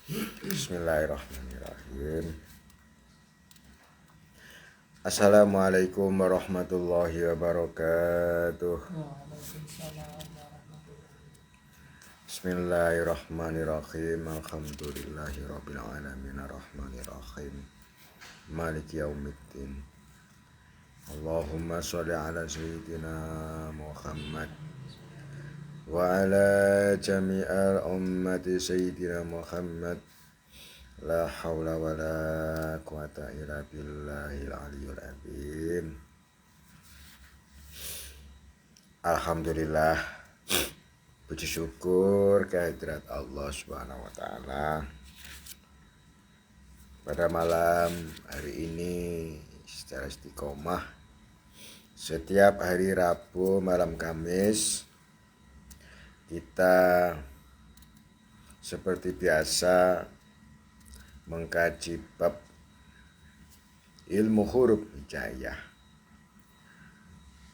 Bismillahirrahmanirrahim. Assalamualaikum warahmatullahi wabarakatuh. Bismillahirrahmanirrahim. Alhamdulillahirabbil alamin arrahmanirrahim. Maliki yaumiddin. Allahumma shalli ala sayyidina Muhammad wa ala jami'al ummati sayyidina Muhammad. La haula wa la quwata illa billahil aliyyil azim. Alhamdulillah, puji syukur kehadirat Allah Subhanahu wa taala. Pada malam hari ini secara istiqomah setiap hari Rabu malam Kamis kita seperti biasa mengkaji bab ilmu huruf hijaiyah.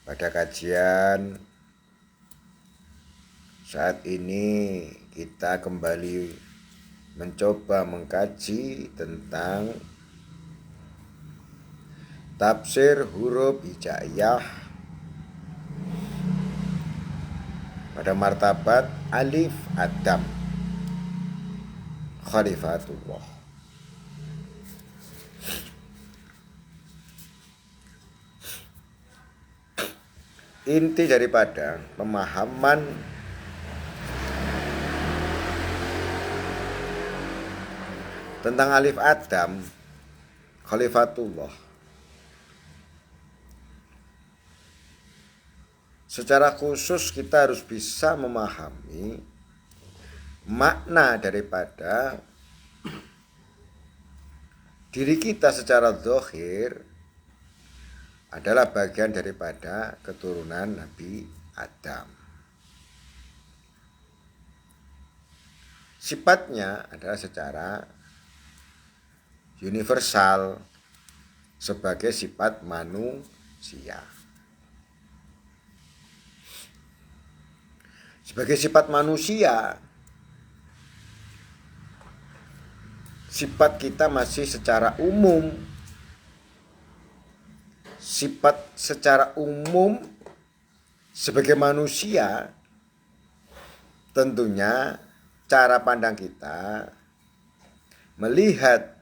Pada kajian saat ini kita kembali mencoba mengkaji tentang tafsir huruf hijaiyah pada martabat alif Adam Khalifatullah. Inti daripada pemahaman tentang alif Adam Khalifatullah secara khusus kita harus bisa memahami makna daripada diri kita secara zahir adalah bagian daripada keturunan Nabi Adam. Sifatnya adalah secara universal sebagai sifat manusia. Sebagai sifat manusia, sifat kita masih secara umum. Sifat secara umum sebagai manusia, tentunya cara pandang kita melihat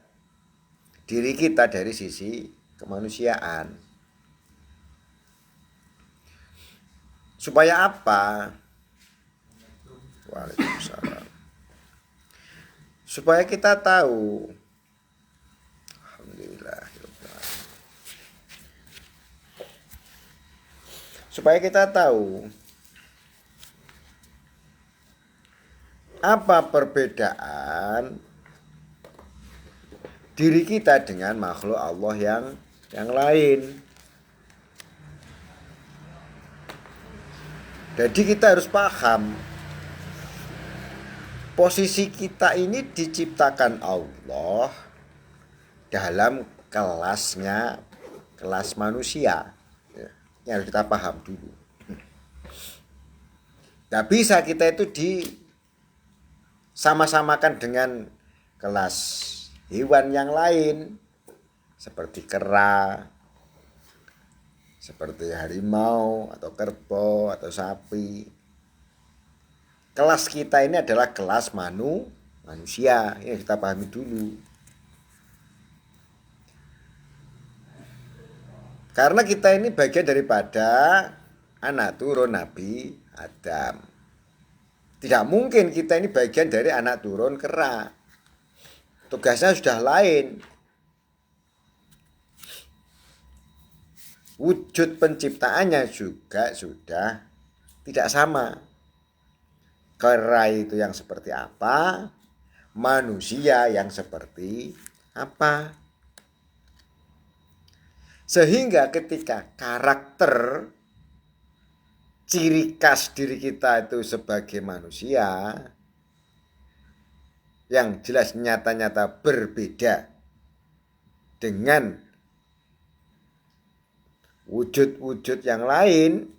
diri kita dari sisi kemanusiaan. Supaya apa? Waalaikumsalam. Supaya kita tahu, alhamdulillah, supaya kita tahu apa perbedaan diri kita dengan makhluk Allah yang lain. Jadi kita harus paham posisi kita ini diciptakan Allah dalam kelasnya, kelas manusia. Ini harus kita paham dulu. Tidak bisa kita itu disama-samakan dengan kelas hewan yang lain seperti kera, seperti harimau atau kerbau atau sapi. Kelas kita ini adalah kelas manusia. Ini kita pahami dulu. Karena kita ini bagian daripada anak turun Nabi Adam. Tidak mungkin kita ini bagian dari anak turun kera. Tugasnya sudah lain. Wujud penciptaannya juga sudah tidak sama. Kera itu yang seperti apa, manusia yang seperti apa. Sehingga ketika karakter ciri khas diri kita itu sebagai manusia yang jelas nyata-nyata berbeda dengan wujud-wujud yang lain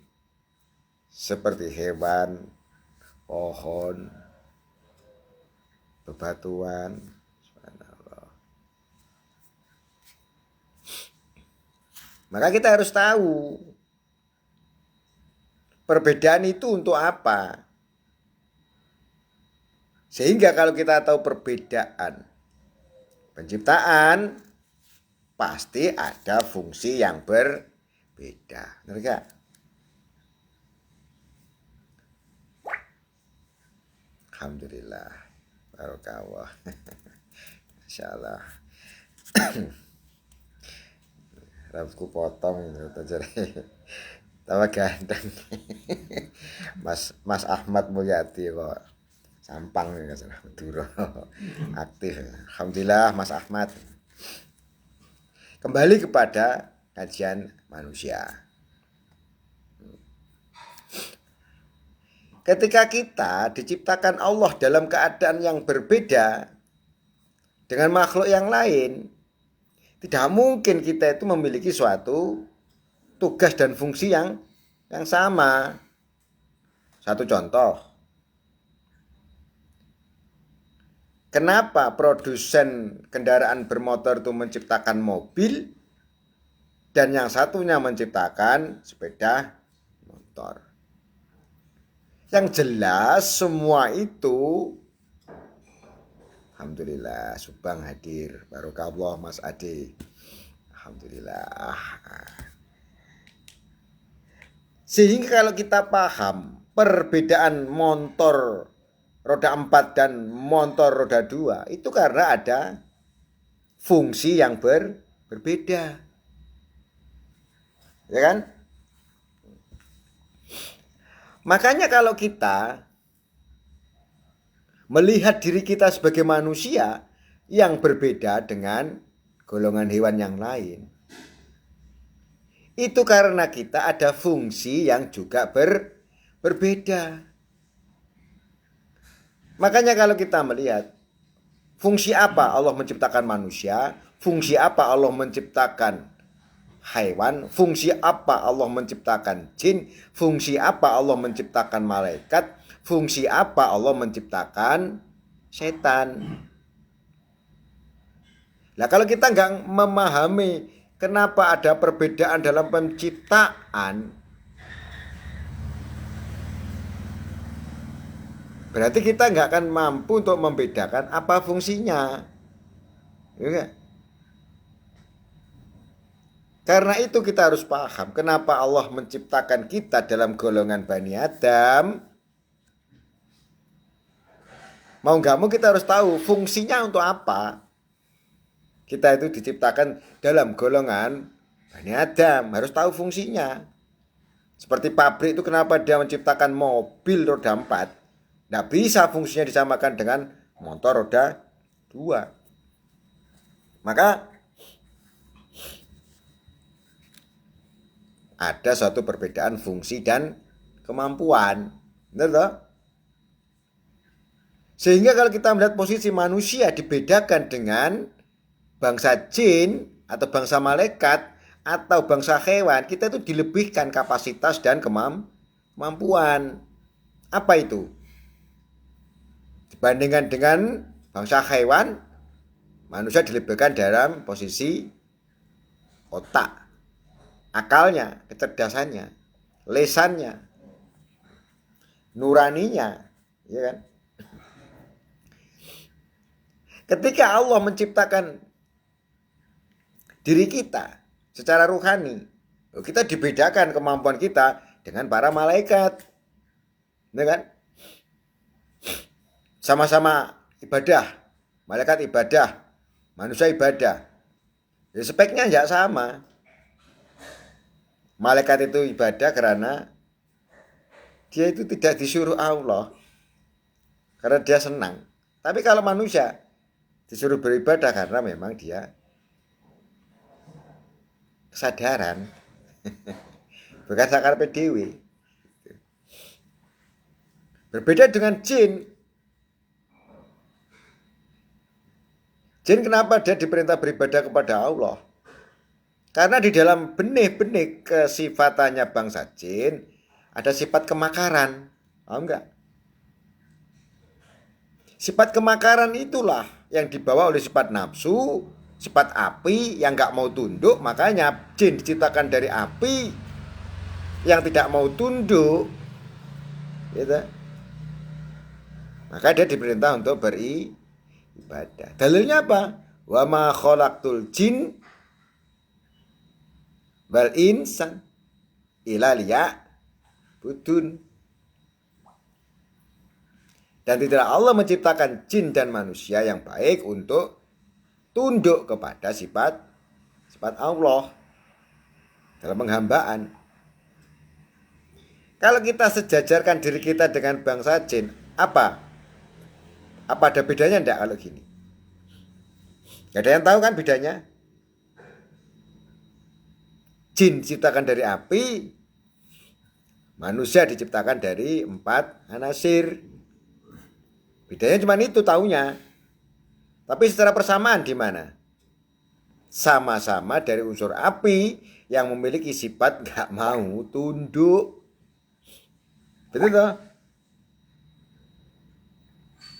seperti hewan, pohon, bebatuan. Subhanallah. Maka kita harus tahu perbedaan itu untuk apa. Sehingga kalau kita tahu perbedaan penciptaan, pasti ada fungsi yang berbeda. Benar gak? Alhamdulillah. Barokallah. Masya Allah. Rambutku potong gitu. Tambah ganteng. Mas Ahmad Mulyadi kok sampang nih Madura. Aktif. Alhamdulillah Mas Ahmad. Kembali kepada kajian manusia. Ketika kita diciptakan Allah dalam keadaan yang berbeda dengan makhluk yang lain, tidak mungkin kita itu memiliki suatu tugas dan fungsi yang sama. Satu contoh. Kenapa produsen kendaraan bermotor itu menciptakan mobil dan yang satunya menciptakan sepeda motor? Yang jelas semua itu, alhamdulillah, Subang hadir. Barokallah Mas Ade. Alhamdulillah. Sehingga kalau kita paham perbedaan motor roda 4 dan motor roda 2, itu karena ada fungsi yang berbeda. Ya kan? Makanya kalau kita melihat diri kita sebagai manusia yang berbeda dengan golongan hewan yang lain, itu karena kita ada fungsi yang juga berbeda. Makanya kalau kita melihat fungsi apa Allah menciptakan manusia, fungsi apa Allah menciptakan hewan, fungsi apa Allah menciptakan jin, fungsi apa Allah menciptakan malaikat, fungsi apa Allah menciptakan setan. Nah kalau kita nggak memahami kenapa ada perbedaan dalam penciptaan, berarti kita nggak akan mampu untuk membedakan apa fungsinya. Ya. Karena itu kita harus paham kenapa Allah menciptakan kita dalam golongan Bani Adam. Mau nggak mau kita harus tahu fungsinya untuk apa. Kita itu diciptakan dalam golongan Bani Adam, harus tahu fungsinya. Seperti pabrik itu kenapa dia menciptakan mobil roda 4. Nggak bisa fungsinya disamakan dengan motor roda 2. Maka ada suatu perbedaan fungsi dan kemampuan. Benar toh? Sehingga kalau kita melihat posisi manusia dibedakan dengan bangsa jin atau bangsa malaikat atau bangsa hewan, kita itu dilebihkan kapasitas dan kemampuan. Apa itu? Dibandingkan dengan bangsa hewan, manusia dilebihkan dalam posisi otak, akalnya, kecerdasannya, lesannya, nuraninya, ya kan? Ketika Allah menciptakan diri kita secara ruhani, kita dibedakan kemampuan kita dengan para malaikat, ya kan? Sama-sama ibadah, malaikat ibadah, manusia ibadah. Ya, speknya nggak sama. Malaikat itu ibadah karena dia itu tidak disuruh Allah, karena dia senang. Tapi kalau manusia disuruh beribadah karena memang dia kesadaran, bukan sakar PDW. Berbeda dengan jin. Jin kenapa dia diperintah beribadah kepada Allah? Karena di dalam benih-benih kesifatannya bangsa jin ada sifat kemakaran. Paham enggak? Sifat kemakaran itulah yang dibawa oleh sifat nafsu, sifat api yang gak mau tunduk. Makanya jin diciptakan dari api yang tidak mau tunduk, gitu. Maka dia diperintah untuk beribadah. Dalilnya apa? Wa ma khalaqtul jin wal insan illa liya'budun. Dan tidaklah Allah menciptakan jin dan manusia yang baik untuk tunduk kepada sifat Allah dalam penghambaan. Kalau kita sejajarkan diri kita dengan bangsa jin, apa ada bedanya enggak kalau gini? Gak ada yang tahu kan bedanya? Jin diciptakan dari api, manusia diciptakan dari 4 anasir. Bedanya cuma itu taunya. Tapi secara persamaan di mana? Sama-sama dari unsur api yang memiliki sifat gak mau tunduk. Betul toh?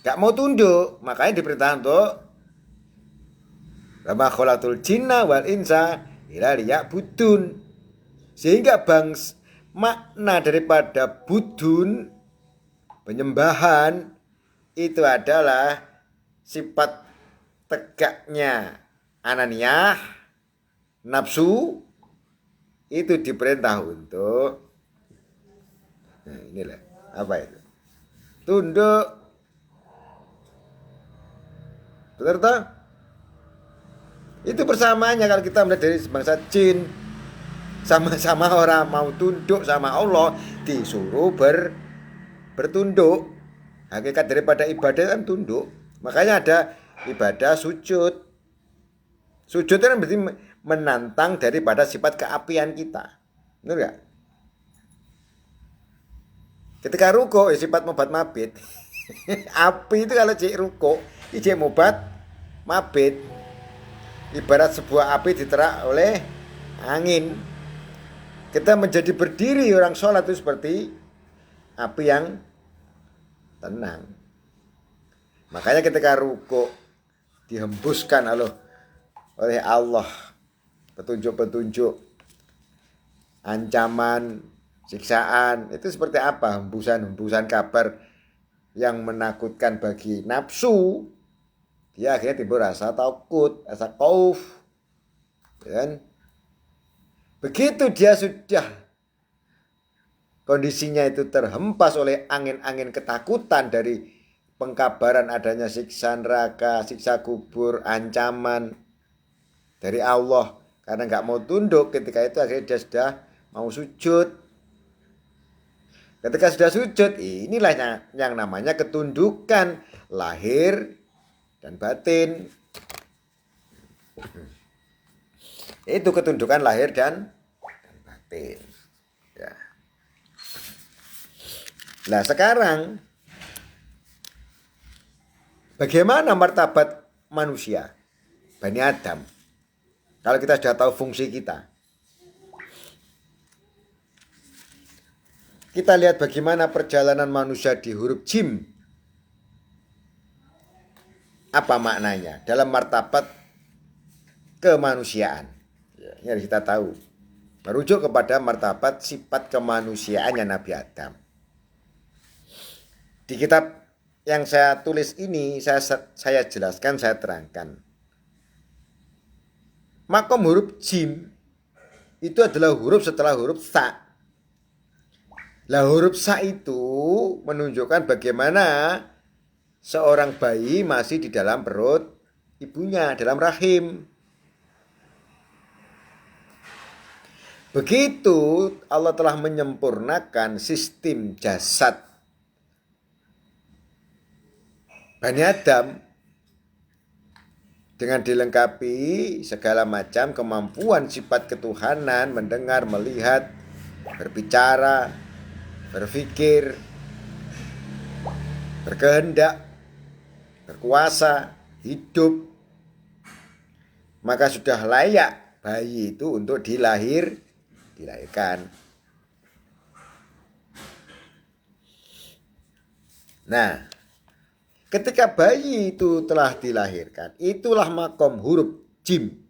Gak mau tunduk, makanya diperintah untuk Wa ma khalaqtul jinna wal insa illa liya'budun. Sehingga makna daripada budun, penyembahan, itu adalah sifat tegaknya ananiyah, nafsu, itu diperintah untuk, nah inilah, apa itu? Tunduk. Betul toh? Itu persamaannya kalau kita melihat dari bangsa jin. Sama-sama orang mau tunduk sama Allah, disuruh bertunduk. Hakikat daripada ibadah kan tunduk. Makanya ada ibadah sujud. Sujud itu kan berarti menantang daripada sifat keapian kita. Benar gak? Ketika ruko ya sifat mobat mabit. Api itu kalau cek ruko, ini cek mobat mabit. Ibarat sebuah api diterak oleh angin. Kita menjadi berdiri orang sholat itu seperti api yang tenang. Makanya ketika ruku dihembuskan oleh Allah petunjuk-petunjuk, ancaman, siksaan, itu seperti apa? Hembusan-hembusan kabar yang menakutkan bagi nafsu. Dia akhirnya timbul rasa takut, rasa khauf. Dan begitu dia sudah kondisinya itu terhempas oleh angin-angin ketakutan dari pengkabaran adanya siksa neraka, siksa kubur, ancaman dari Allah, karena nggak mau tunduk, ketika itu akhirnya dia sudah mau sujud. Ketika sudah sujud, inilah yang namanya ketundukan lahir dan batin. Itu ketundukan lahir dan batin. Ya. Nah sekarang, bagaimana martabat manusia, Bani Adam? Kalau kita sudah tahu fungsi kita. Kita lihat bagaimana perjalanan manusia di huruf jim. Apa maknanya dalam martabat kemanusiaan? Ini harus kita tahu. Merujuk kepada martabat sifat kemanusiaannya Nabi Adam. Di kitab yang saya tulis ini, saya jelaskan, saya terangkan. Makom huruf jim itu adalah huruf setelah huruf sa. Lah huruf sa itu menunjukkan bagaimana seorang bayi masih di dalam perut ibunya, dalam rahim. Begitu Allah telah menyempurnakan sistem jasad Bani Adam dengan dilengkapi segala macam kemampuan sifat ketuhanan, mendengar, melihat, berbicara, berpikir, berkehendak, berkuasa, hidup, maka sudah layak bayi itu untuk dilahirkan. Nah, Ketika bayi itu telah dilahirkan, itulah makom huruf jim.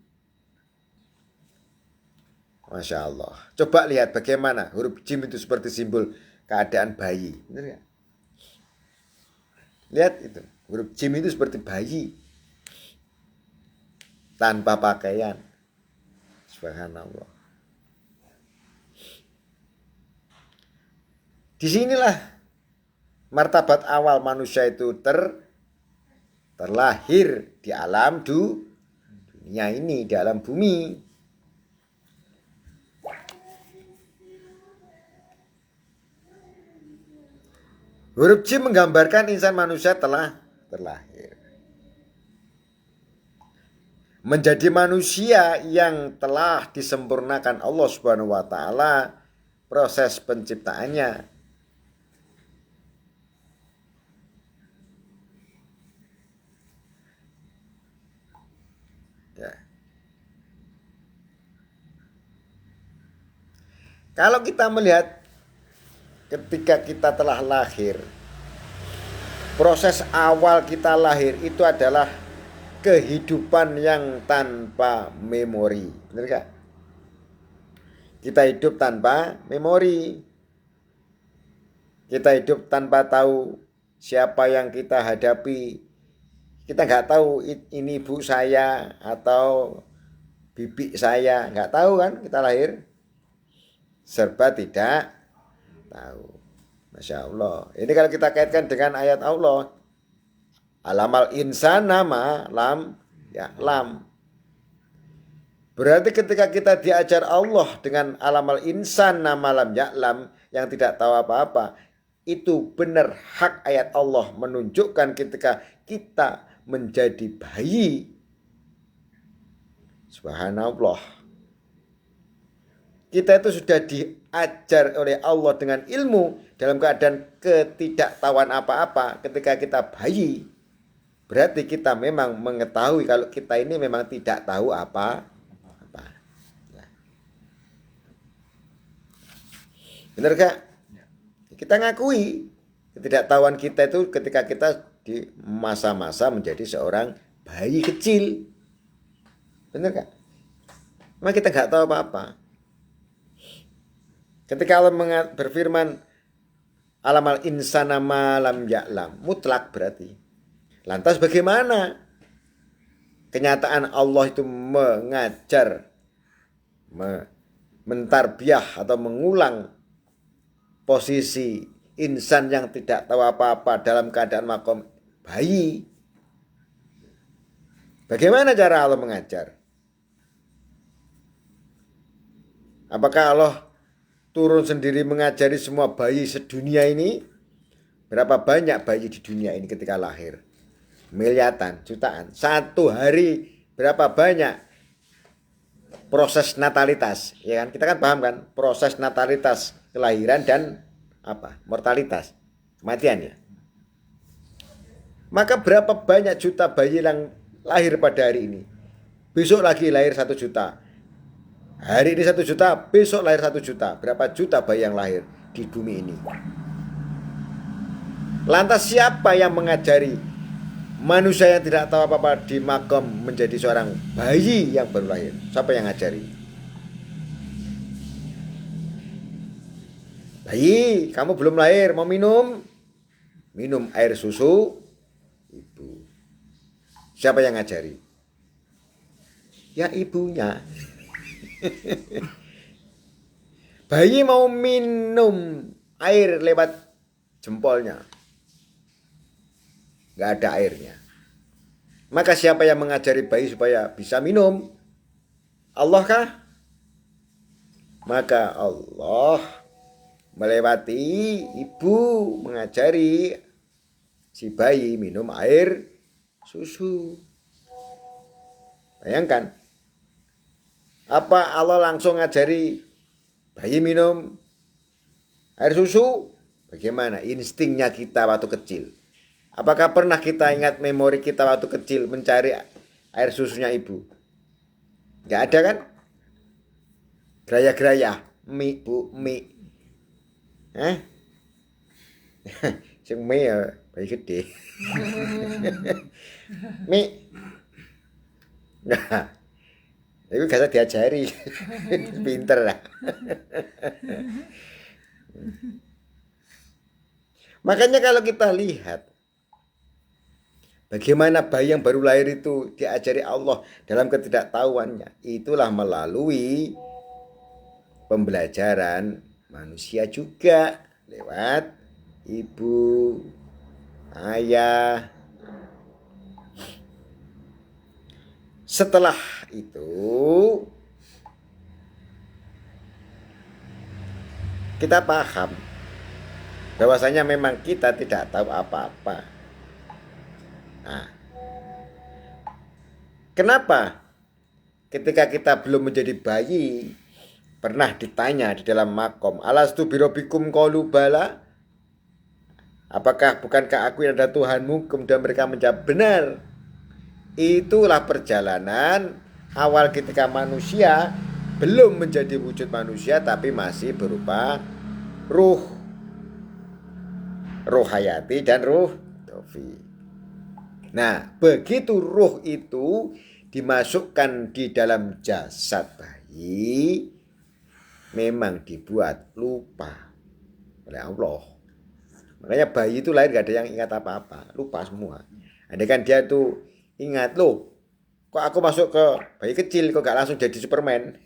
Masya Allah. Coba lihat bagaimana huruf jim itu seperti simbol keadaan bayi. Benar nggak? Lihat itu. Huruf jim itu seperti bayi. Tanpa pakaian. Subhanallah. Disinilah martabat awal manusia itu terlahir di alam dunia ini, di alam bumi. Huruf jim menggambarkan insan manusia telah terlahir. Menjadi manusia yang telah disempurnakan Allah Subhanahu wa taala proses penciptaannya. Ya. Kalau kita melihat ketika kita telah lahir, proses awal kita lahir itu adalah kehidupan yang tanpa memori. Benar gak? Kita hidup tanpa memori. Kita hidup tanpa tahu siapa yang kita hadapi. Kita nggak tahu ini ibu saya atau bibi saya. Nggak tahu kan kita lahir. Serba tidak tahu. Masya Allah. Ini kalau kita kaitkan dengan ayat Allah. Alamal insan nama lam ya'lam. Berarti ketika kita diajar Allah dengan alamal insan nama lam ya'lam, yang tidak tahu apa-apa, itu benar hak ayat Allah menunjukkan ketika kita menjadi bayi. Subhanallah. Kita itu sudah diajar oleh Allah dengan ilmu dalam keadaan ketidaktahuan apa-apa ketika kita bayi. Berarti kita memang mengetahui kalau kita ini memang tidak tahu apa-apa. Benar gak? Kita ngakui ketidaktahuan kita itu ketika kita di masa-masa menjadi seorang bayi kecil. Benar gak? Memang kita gak tahu apa-apa. Ketika Allah berfirman alamal insana ma lam ya'lam, mutlak berarti. Lantas bagaimana kenyataan Allah itu mengajar, mentarbiyah atau mengulang posisi insan yang tidak tahu apa-apa dalam keadaan makom bayi? Bagaimana cara Allah mengajar? Apakah Allah turun sendiri mengajari semua bayi sedunia ini? Berapa banyak bayi di dunia ini ketika lahir? Miliatan, jutaan. Satu hari berapa banyak proses natalitas, ya kan? Kita kan paham kan proses natalitas, kelahiran dan apa? Mortalitas, kematian ya. Maka berapa banyak juta bayi yang lahir pada hari ini? Besok lagi lahir 1 juta. Hari ini 1 juta, besok lahir 1 juta. Berapa juta bayi yang lahir di bumi ini? Lantas siapa yang mengajari manusia yang tidak tahu apa-apa di makom menjadi seorang bayi yang baru lahir? Siapa yang ngajari? Bayi, kamu belum lahir, mau minum? Minum air susu ibu. Siapa yang ngajari? Ya ibunya. Bayi mau minum air lewat jempolnya. Gak ada airnya. Maka siapa yang mengajari bayi supaya bisa minum? Allah kah? Maka Allah melewati ibu mengajari si bayi minum air susu. Bayangkan. Apa Allah langsung ngajari bayi minum air susu? Bagaimana instingnya kita waktu kecil? Apakah pernah kita ingat memori kita waktu kecil mencari air susunya ibu? Gak ada kan? Geraya-geraya, mie bu, mie. Sing mie bayi gede. Mi. Nah, itu gak usah diajari. Pinter lah. Makanya kalau kita lihat bagaimana bayi yang baru lahir itu diajari Allah dalam ketidaktahuannya, itulah melalui pembelajaran manusia juga lewat ibu, ayah. Setelah itu kita paham bahwasanya memang kita tidak tahu apa-apa. Nah, kenapa ketika kita belum menjadi bayi pernah ditanya di dalam makom, alastu birobikum qalu bala? Apakah bukankah aku yang ada Tuhanmu? Kemudian mereka menjawab benar. Itulah perjalanan awal ketika manusia belum menjadi wujud manusia tapi masih berupa ruh hayati dan ruh taufik. Nah, begitu ruh itu dimasukkan di dalam jasad bayi, memang dibuat lupa oleh Allah. Makanya bayi itu lahir gak ada yang ingat apa-apa, lupa semua. Andai kan dia tuh ingat, loh kok aku masuk ke bayi kecil kok gak langsung jadi Superman.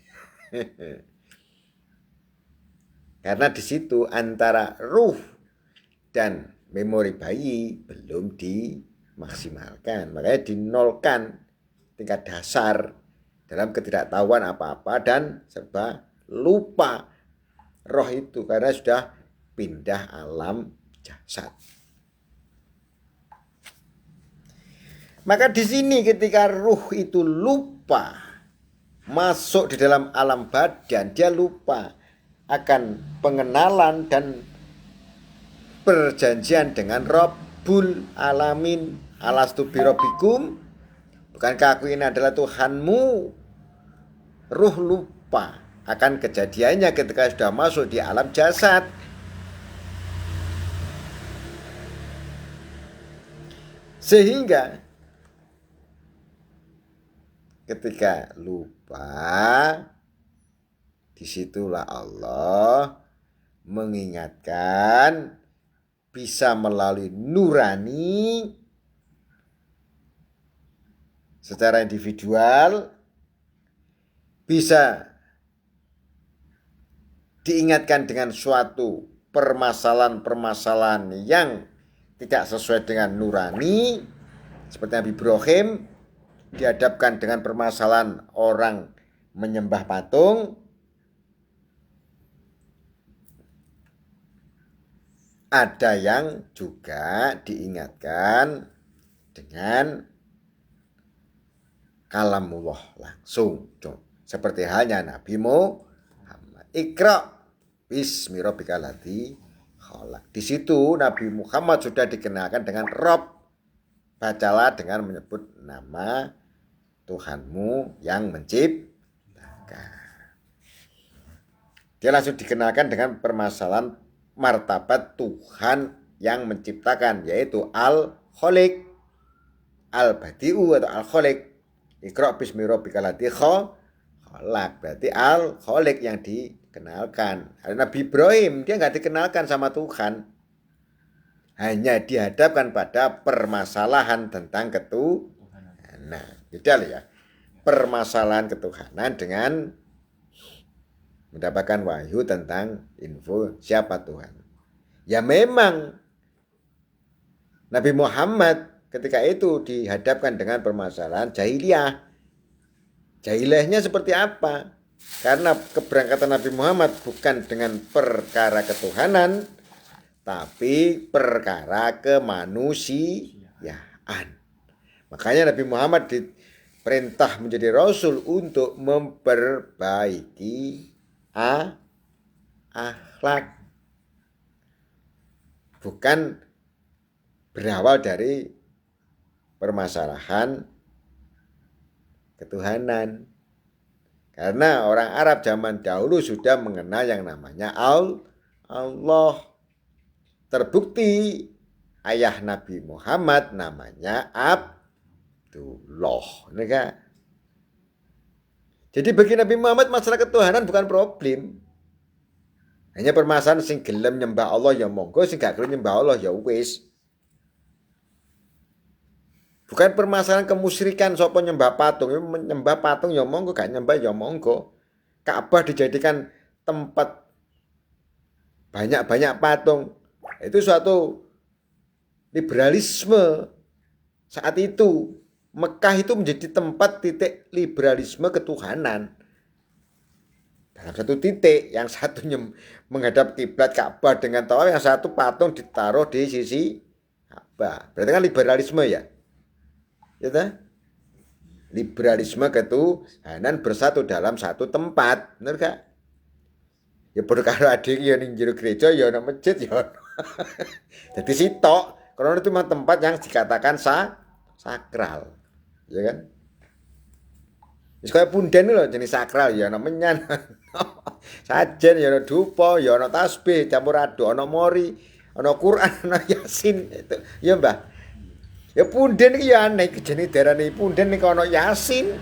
Karena di situ antara ruh dan memori bayi belum dimaksimalkan, makanya dinolkan tingkat dasar dalam ketidaktahuan apa-apa dan serba lupa roh itu karena sudah pindah alam jasad. Maka di sini ketika ruh itu lupa masuk di dalam alam badan, dia lupa akan pengenalan dan perjanjian dengan Rabbul Alamin. Alastu birabbikum, bukankah aku ini adalah Tuhanmu? Ruh lupa akan kejadiannya ketika sudah masuk di alam jasad. Sehingga ketika lupa, disitulah Allah mengingatkan bisa melalui nurani secara individual, bisa diingatkan dengan suatu permasalahan-permasalahan yang tidak sesuai dengan nurani, seperti Nabi Ibrahim dihadapkan dengan permasalahan orang menyembah patung. Ada yang juga diingatkan dengan kalamullah langsung, seperti halnya Nabi Muhammad. Iqra bismi rabbikal ladzi khalaq. Di situ Nabi Muhammad sudah dikenalkan dengan Rob. Bacalah dengan menyebut nama Tuhanmu yang menciptakan. Dia langsung dikenalkan dengan permasalahan martabat Tuhan yang menciptakan, yaitu Al-Khaliq, Al-Badi'u atau Al-Khaliq. Iqra bismi rabbikal ladzi khalaq, berarti Al-Khaliq yang dikenalkan. Nabi Ibrahim dia nggak dikenalkan sama Tuhan, hanya dihadapkan pada permasalahan tentang ketuhanan. Nah, beda ya. Permasalahan ketuhanan dengan mendapatkan wahyu tentang info siapa Tuhan. Ya memang Nabi Muhammad ketika itu dihadapkan dengan permasalahan jahiliyah. Jahiliyahnya seperti apa? Karena keberangkatan Nabi Muhammad bukan dengan perkara ketuhanan, tapi perkara kemanusiaan. Makanya Nabi Muhammad diperintah menjadi Rasul untuk memperbaiki akhlak, bukan berawal dari permasalahan ketuhanan. Karena orang Arab zaman dahulu sudah mengenal yang namanya Allah. Terbukti ayah Nabi Muhammad namanya Abdullah. Jadi bagi Nabi Muhammad masalah ketuhanan bukan problem. Hanya permasalahan sing gelem nyembah Allah ya monggo, sing gak gelem nyembah Allah ya wis. Bukan permasalahan kemusyrikan sapa nyembah patung, nyembah patung ya monggo, gak nyembah ya monggo. Ka'bah dijadikan tempat banyak-banyak patung. Itu suatu liberalisme saat itu. Mekah itu menjadi tempat titik liberalisme ketuhanan. Dalam satu titik, yang satu menghadap kiblat Ka'bah dengan tawaf, yang satu patung ditaruh di sisi Ka'bah. Berarti kan liberalisme ya. Ya tak? Liberalisme ketuhanan bersatu dalam satu tempat, benar gak? Ya padha karo adik ya ning jero gereja ya ana masjid ya. Jadi sitok, karena itu memang tempat yang dikatakan sakral. Ya kan? Wis kaya punden lho jenis sakral ya ana menyan. Sajen ya ana dupa, ya ana tasbih, campur aduk, ana mori, ana Quran, ana Yasin itu. Ya Mbah. Ya punden iki ya aneh jenenge darane punden nek ana Yasin.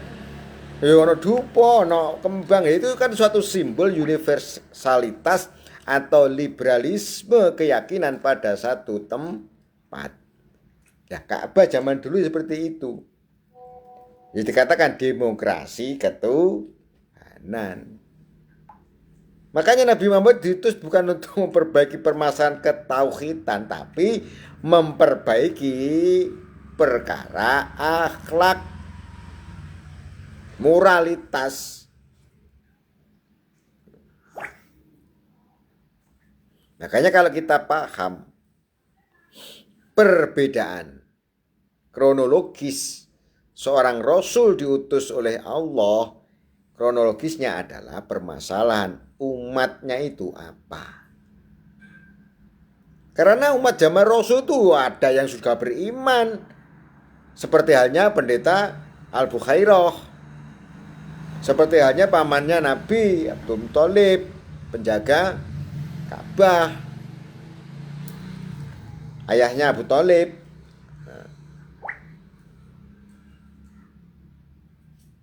Ya ana dupa, ana kembang. Itu kan suatu simbol universalitas atau liberalisme keyakinan pada satu tempat. Ya Ka'bah zaman dulu seperti itu. Ya dikatakan demokrasi ketuhanan. Makanya Nabi Muhammad diutus bukan untuk memperbaiki permasalahan ketauhidan, tapi memperbaiki perkara akhlak, moralitas. Makanya kalau kita paham perbedaan kronologis seorang Rasul diutus oleh Allah, kronologisnya adalah permasalahan umatnya itu apa. Karena umat zaman Rasul itu ada yang sudah beriman, seperti halnya pendeta Al-Bukhairah, seperti halnya pamannya Nabi Abdul Thalib, penjaga Ka'bah, ayahnya Abu Thalib.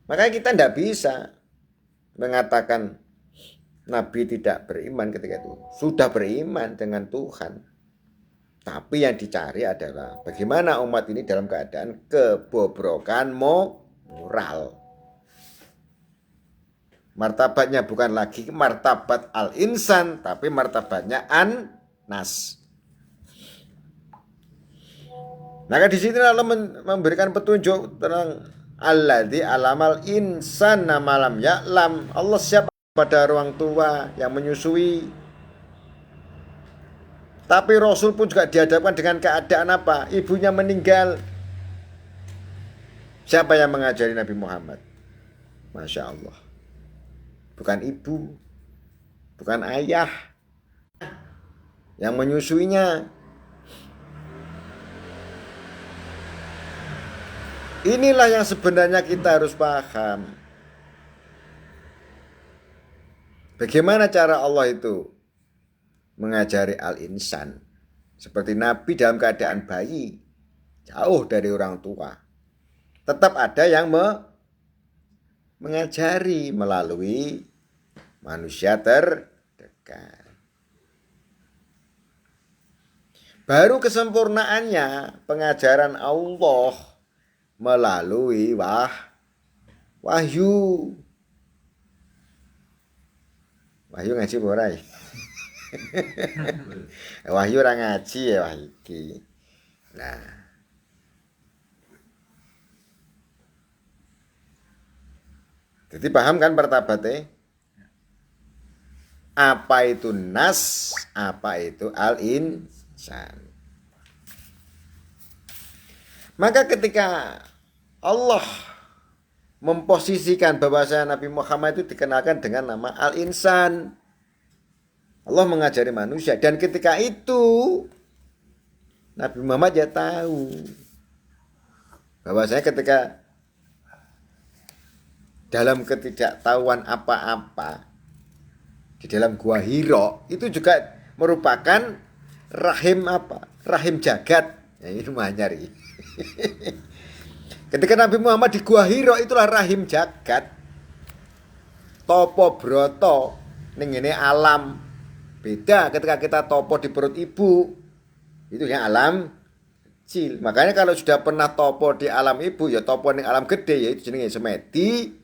Makanya kita tidak bisa mengatakan Nabi tidak beriman ketika itu. Sudah beriman dengan Tuhan. Tapi yang dicari adalah bagaimana umat ini dalam keadaan kebobrokan moral. Martabatnya bukan lagi martabat al-insan, tapi martabatnya an-nas. Maka di sini Allah memberikan petunjuk tentang alladzi alamal insana malam ya'lam. Allah siap pada orang tua yang menyusui. Tapi Rasul pun juga dihadapkan dengan keadaan apa? Ibunya meninggal. Siapa yang mengajari Nabi Muhammad? Masya Allah. Bukan ibu, bukan ayah yang menyusuinya. Inilah yang sebenarnya kita harus paham. Bagaimana cara Allah itu mengajari al-insan. Seperti Nabi dalam keadaan bayi, jauh dari orang tua. Tetap ada yang mengajari melalui manusia terdekat. Baru kesempurnaannya pengajaran Allah melalui wahyu. Wahyu ngaji ora? Wahyu ora ngaji ya wahyu iki. Nah. Jadi paham kan martabatnya? Apa itu nas, apa itu al-insan. Maka ketika Allah memposisikan bahwasanya Nabi Muhammad itu dikenalkan dengan nama al-insan. Allah mengajari manusia, dan ketika itu Nabi Muhammad ya tahu bahwasanya ketika dalam ketidaktahuan apa-apa di dalam gua Hira itu juga merupakan rahim apa? rahim jagat. Ya, ini manyar ini. Ketika Nabi Muhammad di Gua Hira itulah rahim jagat. Topo broto ning ngene alam. Beda ketika kita topo di perut ibu. Itu yang alam kecil. Makanya kalau sudah pernah topo di alam ibu ya topo ning alam gede ya itu jenenge semedi,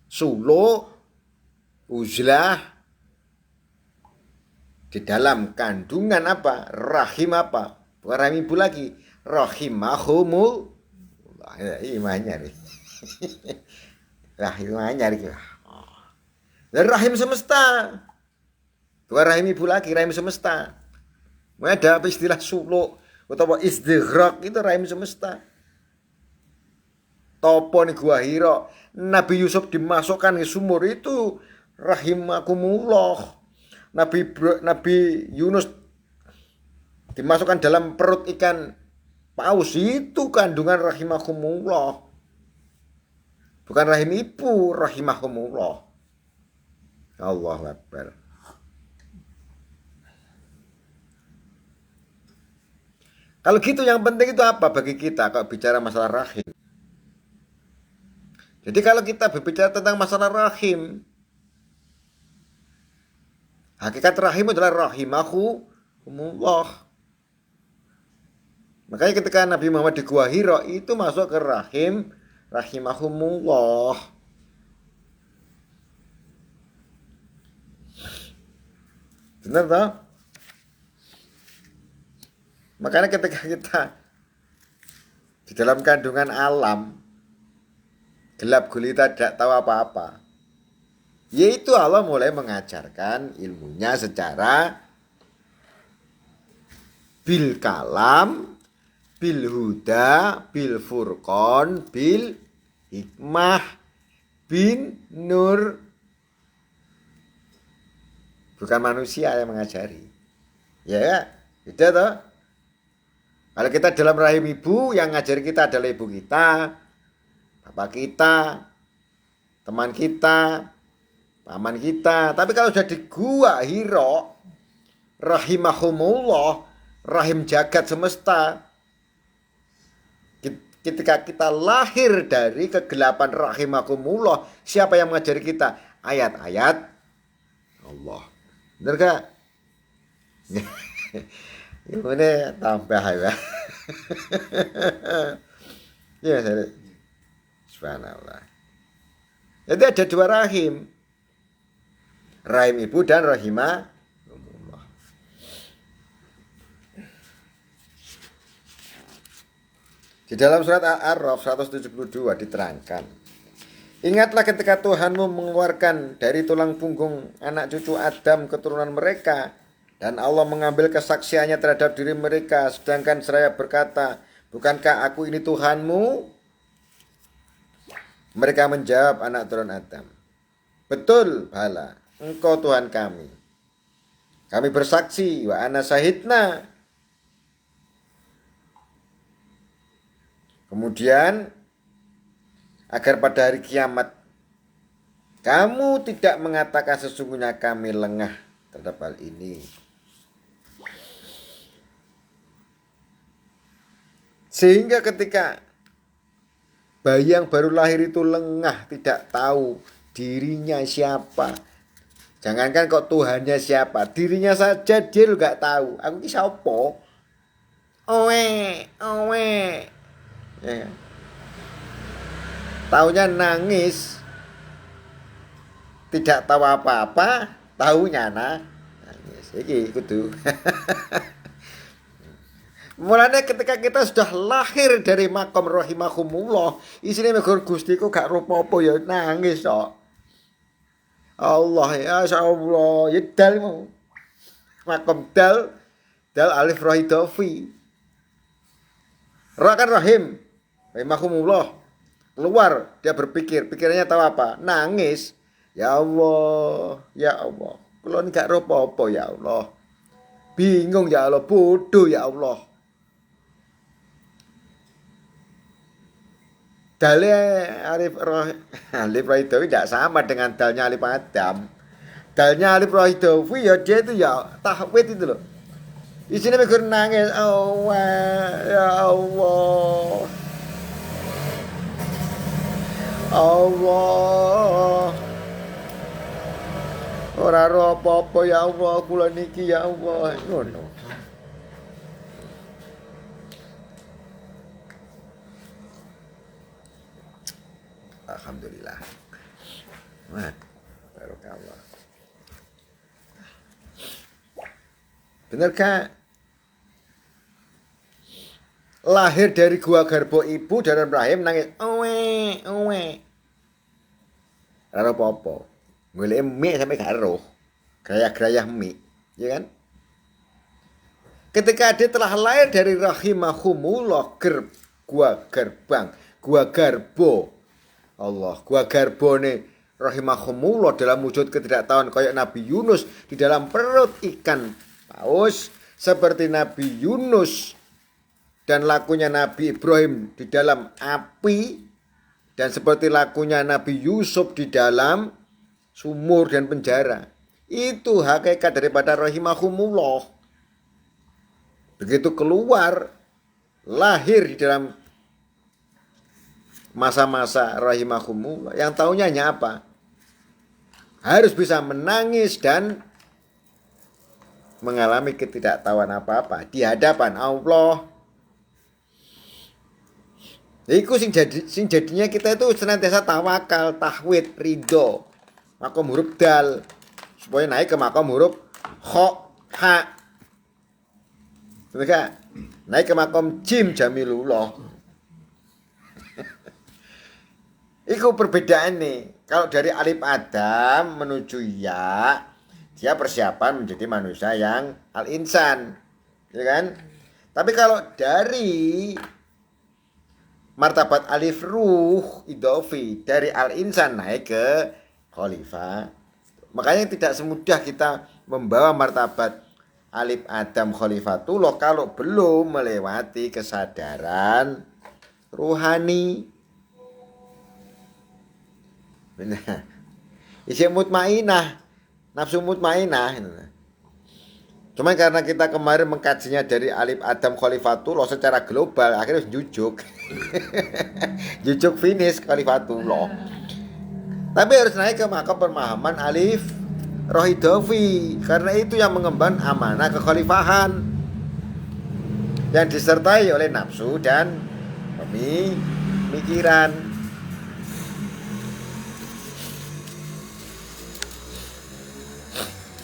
sulo, uzlah. Di dalam kandungan apa? Rahim apa? Bukan rahim ibu lagi. Rahimahumul. Imannya nih. Rahimahnya nih. Dan rahim semesta. Bukan rahim ibu lagi, rahim semesta. Ada apa istilah suluk atau istighraq itu rahim semesta. Topo nih Gua Hira. Nabi Yusuf dimasukkan ke sumur itu rahimakumullah. Nabi Yunus dimasukkan dalam perut ikan paus itu kandungan rahimakumullah. Bukan rahim ibu, rahimakumullah. Allahu Akbar. Kalau gitu yang penting itu apa bagi kita kalau bicara masalah rahim? Jadi kalau kita berbicara tentang masalah rahim, hakikat rahim adalah rahimahumullah. Makanya ketika Nabi Muhammad di Gua Hira itu masuk ke rahim rahimahumullah. Benar toh? Makanya ketika kita di dalam kandungan alam gelap gulita tidak tahu apa-apa, yaitu Allah mulai mengajarkan ilmunya secara bil kalam, bil huda, bil furqan, bil hikmah, bin nur. Bukan manusia yang mengajari. Ya, beda toh. Kalau kita dalam rahim ibu, yang ngajari kita adalah ibu kita, bapak kita, teman kita, paman kita. Tapi kalau sudah di Gua Hira, rahimahumullah, rahim jagat semesta. Ketika kita lahir dari kegelapan rahimahumullah, siapa yang mengajari kita? Ayat-ayat Allah. Benar gak? Ini tambah ya. Ya, subhanallah. Jadi ada dua rahim. Rahim ibu dan rahimah. Di dalam surat Al-A'raf 172 diterangkan, ingatlah ketika Tuhanmu mengeluarkan dari tulang punggung anak cucu Adam keturunan mereka, dan Allah mengambil kesaksiannya terhadap diri mereka, sedangkan seraya berkata, bukankah aku ini Tuhanmu? Mereka menjawab, anak turun Adam, betul, bala, engkau Tuhan kami. Kami bersaksi, wa ana syahidna. Kemudian, agar pada hari kiamat kamu tidak mengatakan sesungguhnya kami lengah terhadap hal ini. Sehingga ketika bayi yang baru lahir itu lengah, tidak tahu dirinya siapa. Jangankan kok Tuhannya siapa, dirinya saja dia juga tahu. Aku ini siapa? Owe. Ya. Taunya nangis, tidak tahu apa-apa, taunya nangis. Iki kudu. Mulanya ketika kita sudah lahir dari makom rahimahumullah, isine megur Gustiku gak rupa-apa ya nangis kok. Allah ya Allah, ya dalmu. Makom dal alif ra idafi. Ra kan rahim. Rahimahumullah. Keluar, dia berpikir, pikirannya tahu apa? Nangis. Ya Allah, ya Allah. Kula gak apa-apa ya Allah. Bingung ya Allah, bodoh ya Allah. Dalnya alif Rohidowi tidak sama dengan dalnya alif Adam. Dalnya alif Rohidowi ya dia itu ya tahwid itu loh. Isine mikir nangis, Allah, ya Allah. Allah. Ora ro apa-apa ya Allah, kula niki ya Allah. Ngono. Alhamdulillah. Wah, barokah. Benarkah lahir dari gua garbo ibu dalam rahim nangis owe. Ora apa-apa. Golek mie sampai gak eruh. Grayah-grayah mie, ya kan? Ketika dia telah lahir dari rahimahumullah gua garbo. Allah, gua garbone rahimahumullah dalam wujud ketidaktahuan kayak Nabi Yunus di dalam perut ikan paus, seperti Nabi Yunus dan lakunya Nabi Ibrahim di dalam api, dan seperti lakunya Nabi Yusuf di dalam sumur dan penjara. Itu hakikat daripada rahimahumullah. Begitu keluar, lahir di dalam masa-masa rahimahumullah, yang taunya hanya apa? Harus bisa menangis dan mengalami ketidaktahuan apa-apa di hadapan Allah. Iku sing jadinya kita itu senantiasa tawakal, tahwid, ridho, makom huruf dal, supaya naik ke makom huruf kho, ha. Betul? Naik ke makom jim, jamilullah. Iku perbedaan nih. Kalau dari alif Adam menuju ya, dia persiapan menjadi manusia yang al-insan, ya kan? Tapi kalau dari martabat alif ruh idofi, dari al-insan naik ke khalifah. Makanya tidak semudah kita membawa martabat alif Adam khalifatullah kalau belum melewati kesadaran ruhani. Benar. Isi mutmainah, nafsu mutmainah. Cuman karena kita kemarin mengkajinya dari alif Adam khalifatullah secara global, akhirnya jujuk. Jujuk finish khalifatullah. Tapi harus naik ke makam pemahaman alif rohidofi, karena itu yang mengemban amanah kekhalifahan yang disertai oleh nafsu dan pemikiran.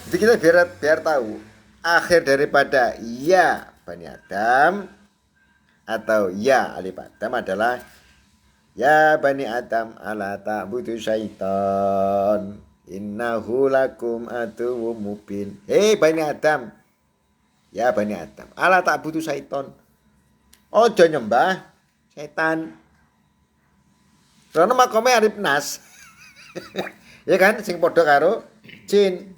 Jadi kita biar tahu akhir daripada ya Bani Adam atau ya alif Adam adalah ya Bani Adam ala ta'budu syaitan innahu lakum aduwwum mubin. Hei Bani Adam, ya Bani Adam ala ta'budu syaitan, ojo nyembah setan. Karena makomnya alif nas. Ya kan sing padha karo jin.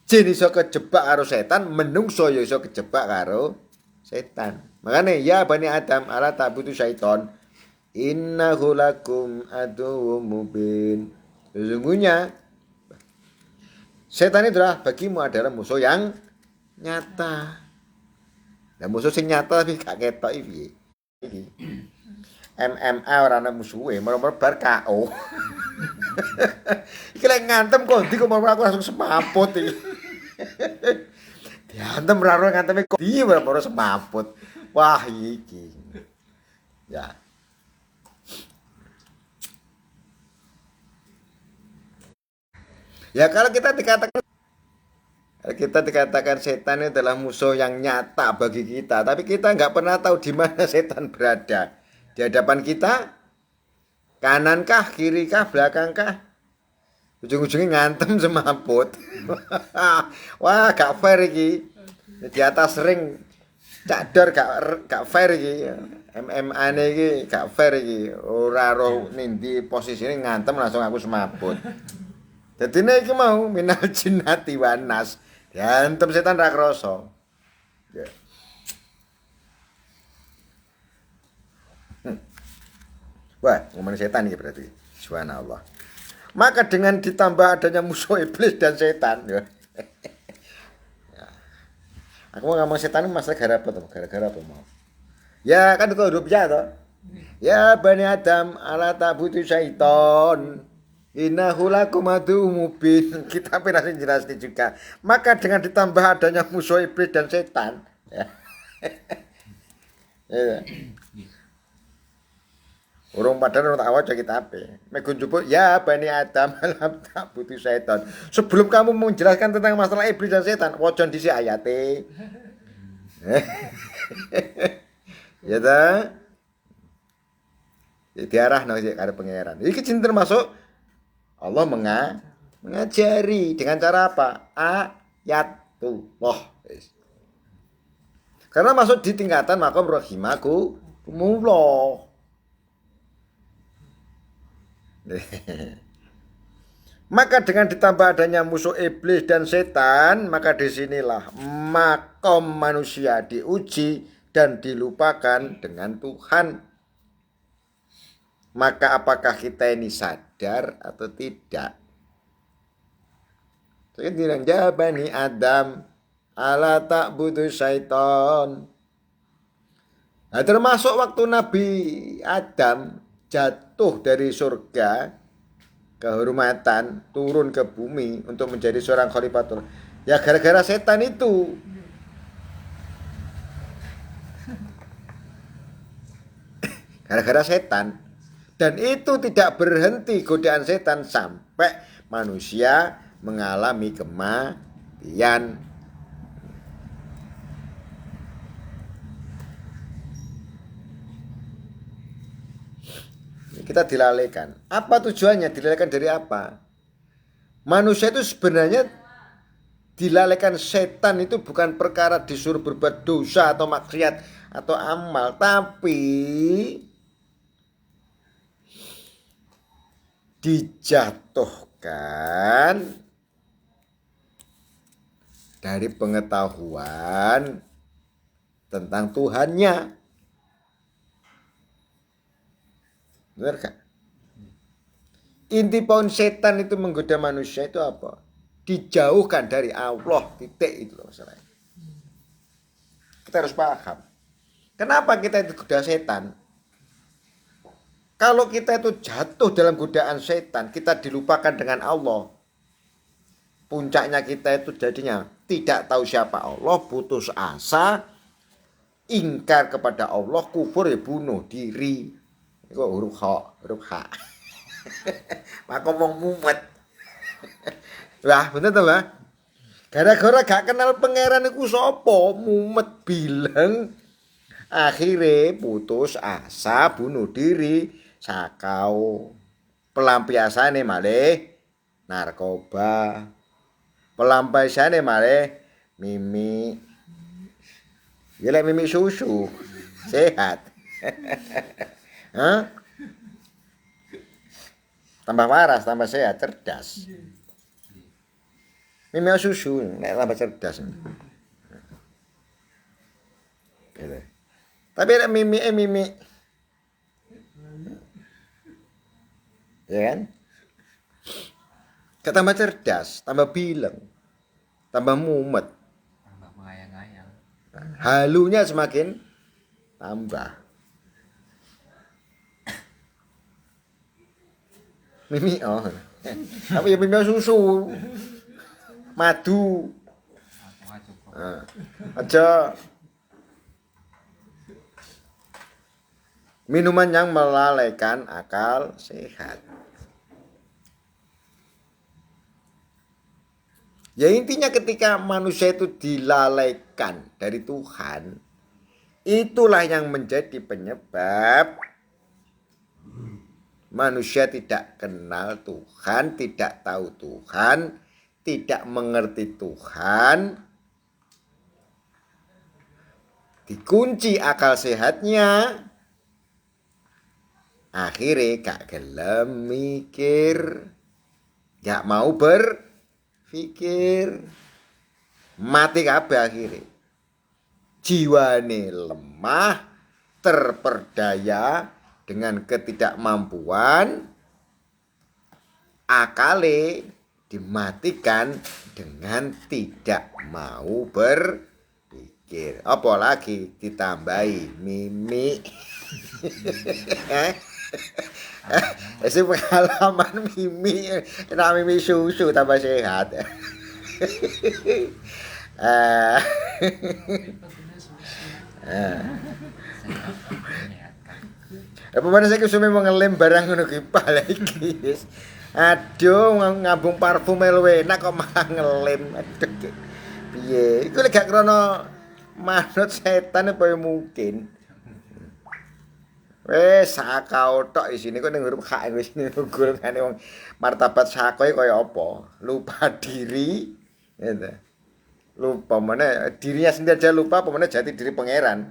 Jin iso kejebak karo setan, menungso ya iso kejebak karo setan. Makanya ya Bani Adam ala ta'budu syaiton innahu lakum aduwwum mubin. Sesungguhnya setan itu bagimu adalah musuh yang nyata. Nah, musuh sing nyata tapi gak ketok iki. MMA ora ana musuhe, merem-merem bar KO. Iki lek ngantem kok ndi kok aku langsung semaput iki. Diantem raro nganteme kok ndi baru semaput. Wah iki. Ya. Ya kalau kita dikatakan setan itu adalah musuh yang nyata bagi kita, tapi kita nggak pernah tahu di mana setan berada. Di hadapan kita, kanankah, kirikah, belakangkah? Ujung-ujungnya ngantem semaput. Wah, gak fair iki. Di atas ring cadar gak fair iki. MMA iki gak fair iki. Ora roh nindi posisine ngantem langsung aku semaput. Jadi ini mau minal jinnati wan nas. Diantem setan ra krasa. Ya. Wah, ngomongin setan ini berarti. Subhanallah. Maka dengan ditambah adanya musuh iblis dan setan, ya. Aku mau ngomong setan masalah gara-gara apa mau? Ya kan itu hurufnya toh. Ya Bani Adam ala ta'budu syaiton. Innahu lakum aduwwum mubin. Kita pernah jelas juga. Maka dengan ditambah adanya musuh iblis dan setan, ya. Ya. Urung padahal tak waca kitabe. Megun jupuk ya Bani Adam alam ta'budu syaiton. Sebelum kamu menjelaskan tentang masalah iblis dan setan, waca dhisik ayate. Ya ta? Diarahno sik karo pangeran. Iki jin termasuk Allah mengajari dengan cara apa? Ayatullah. Karena masuk di tingkatan maqam rahimakumullah. Maka dengan ditambah adanya musuh iblis dan setan, maka disinilah makom manusia diuji dan dilupakan dengan Tuhan. Maka apakah kita ini sadar atau tidak? Saya bilang, ya Bani Adam ala ta'budu syaiton. Nah, termasuk waktu Nabi Adam jatuh dari surga kehormatan turun ke bumi untuk menjadi seorang khalifatul, ya gara-gara setan itu. Gara-gara setan. Dan itu tidak berhenti godaan setan sampai manusia mengalami kematian. Kita dilalaikan. Apa tujuannya? Dilalaikan dari apa? Manusia itu sebenarnya dilalaikan setan itu bukan perkara disuruh berbuat dosa atau maksiat atau amal, tapi dijatuhkan dari pengetahuan tentang Tuhannya. Benar kan? Inti poin setan itu menggoda manusia itu apa? Dijauhkan dari Allah, titik itu loh masalahnya. Kita harus paham. Kenapa kita itu goda setan? Kalau kita itu jatuh dalam godaan setan, kita dilupakan dengan Allah. Puncaknya kita itu jadinya tidak tahu siapa Allah, putus asa, ingkar kepada Allah, kufur ya bunuh diri. Kok huruf H. Maka wong mumet. Wah, bener tuh, Mbak. Gara-gara gak kenal pangeran iku sapa, mumet bilang akhirnya putus asa, bunuh diri, sakau. Pelampiasane malih narkoba. Pelampiasane malih mimi. Ya lek mimi susu. Sehat. Hah? Tambah waras, tambah sehat, cerdas. Mimi susu, nek tambah cerdas. Gitu. Tapi nek mimi. Ya kan? Tambah cerdas, tambah bilang, tambah mumet, tambah mengayang-ayang. halunya semakin tambah. Mimi tapi ya mimi susu, madu, aja minuman yang melalaikan akal sehat. Ya intinya ketika manusia itu dilalaikan dari Tuhan, itulah yang menjadi penyebab manusia tidak kenal Tuhan, tidak tahu Tuhan, tidak mengerti Tuhan, dikunci akal sehatnya, akhirnya gak gelem mikir, gak mau berpikir, mati kabeh akhirnya. Jiwane lemah, terperdaya dengan ketidakmampuan, akale dimatikan dengan tidak mau berpikir. berpikir. Apalagi ditambahi mimik. Itu pengalaman mimik. Nah, mimik susu tambah sehat. Eh, Sehat menyehatkan. apa mana saya kesume mengelem barang ngono ki pala iki. Wis. Aduh, ngambung parfum luwih enak kok malah ngelem. Aduh. Piye? Iku lek gak krana manut setan apa ya mungkin. Wes sakau tok isine kok ning huruf H wis golongane wong martabat sakoe kaya apa? Lupa diri. Gitu. Lupa mana dirinya sendiri aja lupa apa mana jati diri pangeran.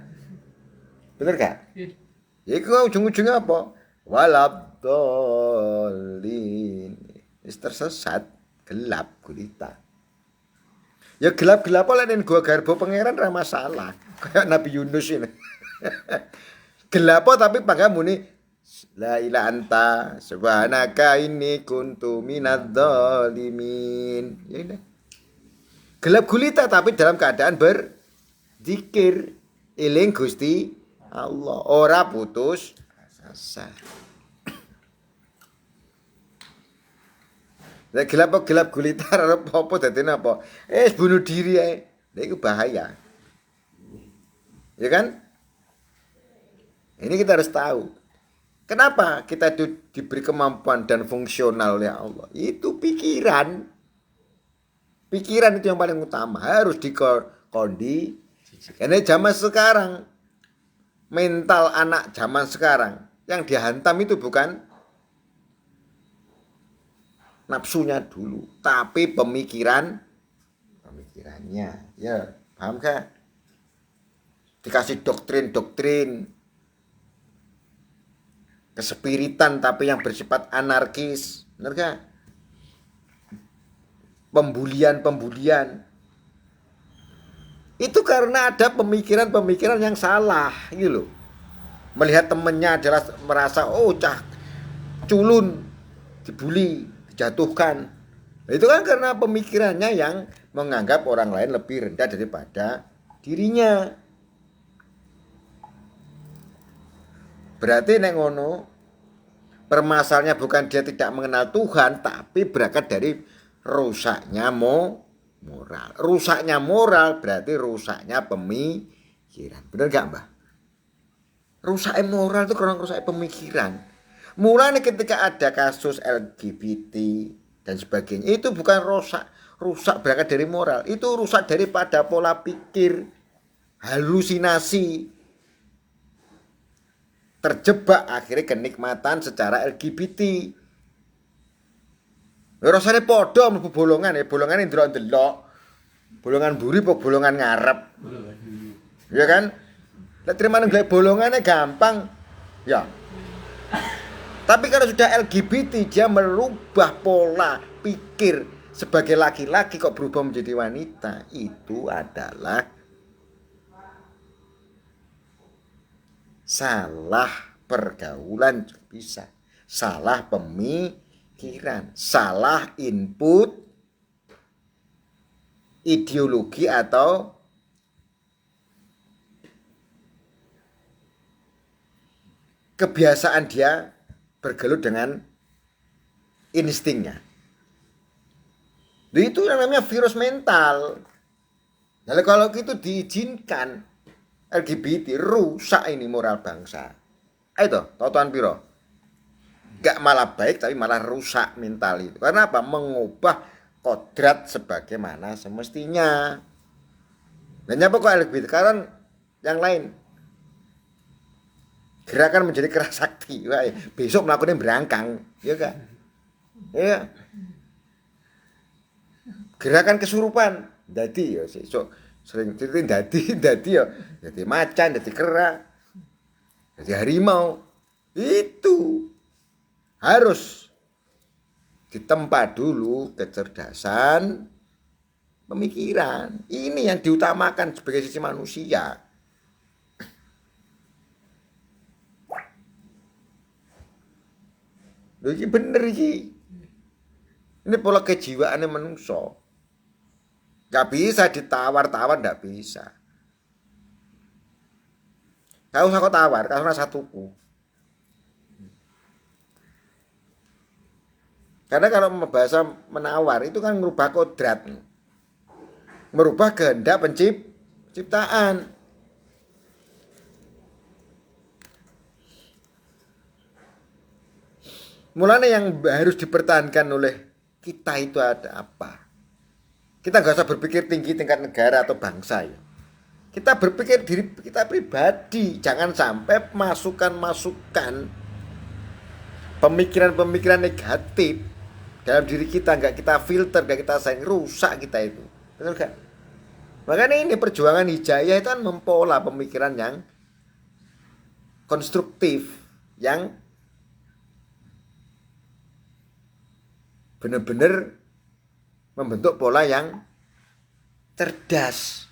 Bener gak? Ya iku ujung-ujungnya apa? Walabdolin. Wis tersesat, gelap gulita. Ya gelap-gelap oleh ning gua garbo pangeran ra masalah. Kayak Nabi Yunus ini. Gelap tapi pangga muni la ilaha anta subhanaka inni kuntu minadz-dzalimin. Ya udah. Gelap gulita tapi dalam keadaan berzikir eling Gusti Allah, ora putus asa. Nek gelap gulita apa dadine apa? Bunuh diri ae. Lah iku bahaya. Ya kan? Ini kita harus tahu. Kenapa kita diberi kemampuan dan fungsional oleh Allah? Itu pikiran. Pikiran itu yang paling utama. Harus dikondisi. Karena zaman sekarang, mental anak zaman sekarang, yang dihantam itu bukan nafsunya dulu, tapi pemikirannya. Ya, paham kan? Dikasih doktrin kesepiritan tapi yang bersifat anarkis, benar gak? Pembulian. Itu karena ada pemikiran-pemikiran yang salah, gitu loh. Melihat temennya adalah merasa culun, dibully, dijatuhkan. Itu kan karena pemikirannya yang menganggap orang lain lebih rendah daripada dirinya. Berarti nek ngono, permasalahannya bukan dia tidak mengenal Tuhan, tapi berangkat dari rusaknya moral. Rusaknya moral berarti rusaknya pemikiran. Benar gak, Mbah? Rusaknya moral itu karena rusaknya pemikiran. Mulanya ketika ada kasus LGBT dan sebagainya, itu bukan rusak berangkat dari moral, itu rusak daripada pola pikir, halusinasi, terjebak akhirnya kenikmatan secara LGBT. Rasane padha mlebu bolongan ndelok-ndelok. Bolongan buri apa bolongan ngarep. Ya kan? Lek terima nang bolongane gampang. Ya. Tapi kalau sudah LGBT dia merubah pola pikir sebagai laki-laki kok berubah menjadi wanita. Itu adalah salah pergaulan bisa, salah pemikiran, salah input ideologi atau kebiasaan dia bergelut dengan instingnya. Itu yang namanya virus mental. Lalu kalau itu diizinkan, LGBT rusak ini moral bangsa. Ayo totoan piro? Gak malah baik tapi malah rusak mental itu. Karena apa? Mengubah kodrat sebagaimana semestinya. Dan nyapa kok LGBT? Karena yang lain. Gerakan menjadi keras sakti. Wah, besok melakukan berangkang, ya kan? Ya. Gerakan kesurupan. Dadi ya sesuk sering ceritain dadi ya. Dadi macan, dadi kera. Dadi harimau. Itu harus ditempa dulu kecerdasan pemikiran. Ini yang diutamakan sebagai sisi manusia. Lho iki bener iki. Ini pola kejiwaannya manusia. Gak bisa ditawar-tawar, gak bisa. Gak usah kau tawar, gak usah tuku. Karena kalau bahasa menawar itu kan merubah kodrat, merubah kehendak penciptaan. Mulanya yang harus dipertahankan oleh kita itu ada apa? Kita nggak usah berpikir tinggi tingkat negara atau bangsa ya. Kita berpikir diri kita pribadi, jangan sampai masukan-masukan pemikiran-pemikiran negatif dalam diri kita nggak kita filter, nggak kita sayang, rusak kita itu, betul gak? Makanya ini perjuangan hijayah itu kan mempola pemikiran yang konstruktif, yang benar-benar membentuk pola yang cerdas.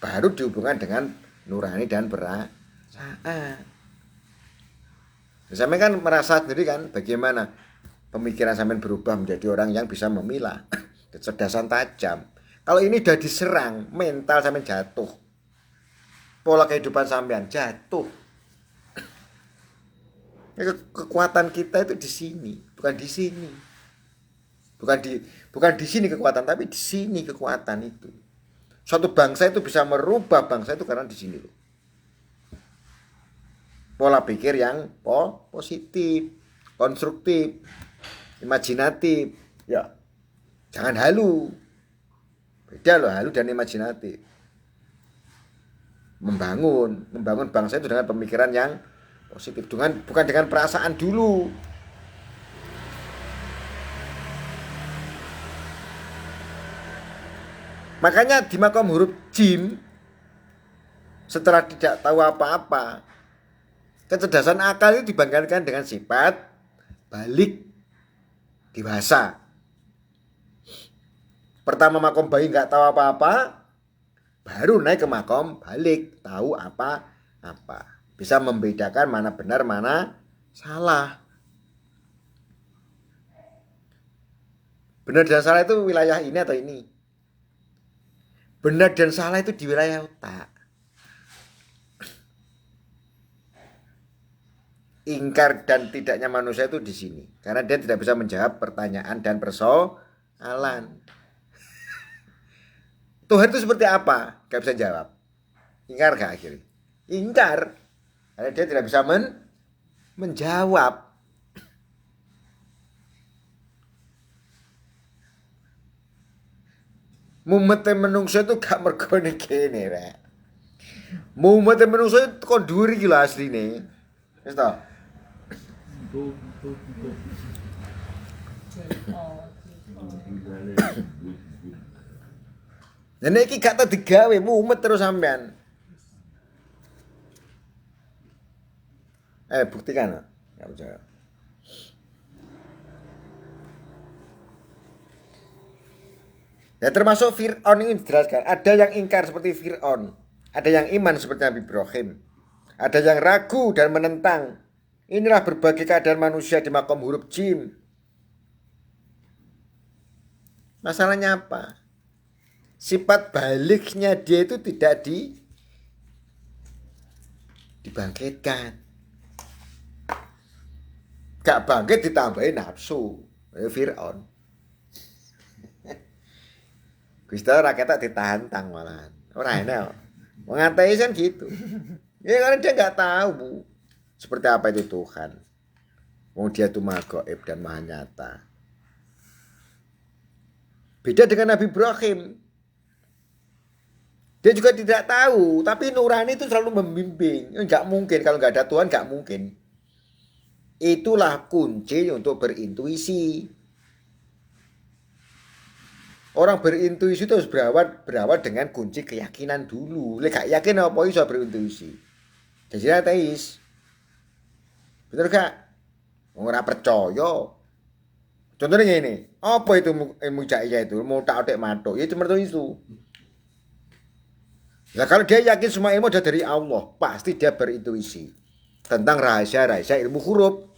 Baru dihubungkan dengan nurani dan perasaan. Sampai kan merasa sendiri kan bagaimana pemikiran sampean berubah menjadi orang yang bisa memilah, kecerdasan tajam. Kalau ini udah diserang, mental sampean jatuh. Pola kehidupan sampean jatuh. Kekuatan kita itu di sini, bukan di sini. Bukan di sini kekuatan, tapi di sini kekuatan itu. Suatu bangsa itu bisa merubah bangsa itu karena di sini loh. Pola pikir yang positif, konstruktif, imajinatif. Ya. Jangan halu. Beda loh halu dan imajinatif. Membangun bangsa itu dengan pemikiran yang positif, bukan dengan perasaan dulu. Makanya di makom huruf jim, setelah tidak tahu apa-apa, kecerdasan akal itu dibanggakan dengan sifat balik dewasa. Pertama makom bayi nggak tahu apa-apa, baru naik ke makom balik tahu apa-apa. Bisa membedakan mana benar mana salah. Benar dan salah itu wilayah ini atau ini. Benar dan salah itu di wilayah otak. Ingkar dan tidaknya manusia itu di sini. Karena dia tidak bisa menjawab pertanyaan dan persoalan. Tuhan itu seperti apa? Gak bisa jawab. Ingkar gak akhirnya? Ingkar. Karena dia tidak bisa menjawab. Mumete menungso itu gak mergone kene rek. Mumete menungso itu kon dhuwur iki lho asline. Wis to. Nek iki gak tau digawe mumet terus sampean. Buktikan. Enggak percaya. Ya termasuk Fir'aun ini dijelaskan. Ada yang ingkar seperti Fir'aun. Ada yang iman seperti Nabi Ibrahim. Ada yang ragu dan menentang. Inilah berbagai keadaan manusia di makom huruf jim. Masalahnya apa? Sifat baliknya dia itu tidak dibangkitkan. Gak bangkit ditambahin nafsu. Fir'aun. Gusti rakyatnya ditantang malahan. Ora enak. Wong ateis kan gitu. Ya karena dia nggak tahu Bu, seperti apa itu Tuhan. Wong dia itu Maha Gaib dan Maha Nyata. Beda dengan Nabi Ibrahim. Dia juga tidak tahu, tapi nurani itu selalu membimbing. Enggak mungkin kalau nggak ada Tuhan, nggak mungkin. Itulah kunci untuk berintuisi. Orang berintuisi itu harus berawal dengan kunci keyakinan dulu. Lek gak yakin apa iso berintuisi. Jadi ateis. Betul gak? Ora percaya. Contohnya ini, apa itu ilmu jaya itu? Mau tak otek matok. Ya cuma itu. Nah kalau dia yakin semua ilmu ada dari Allah, pasti dia berintuisi tentang rahasia-rahasia ilmu huruf,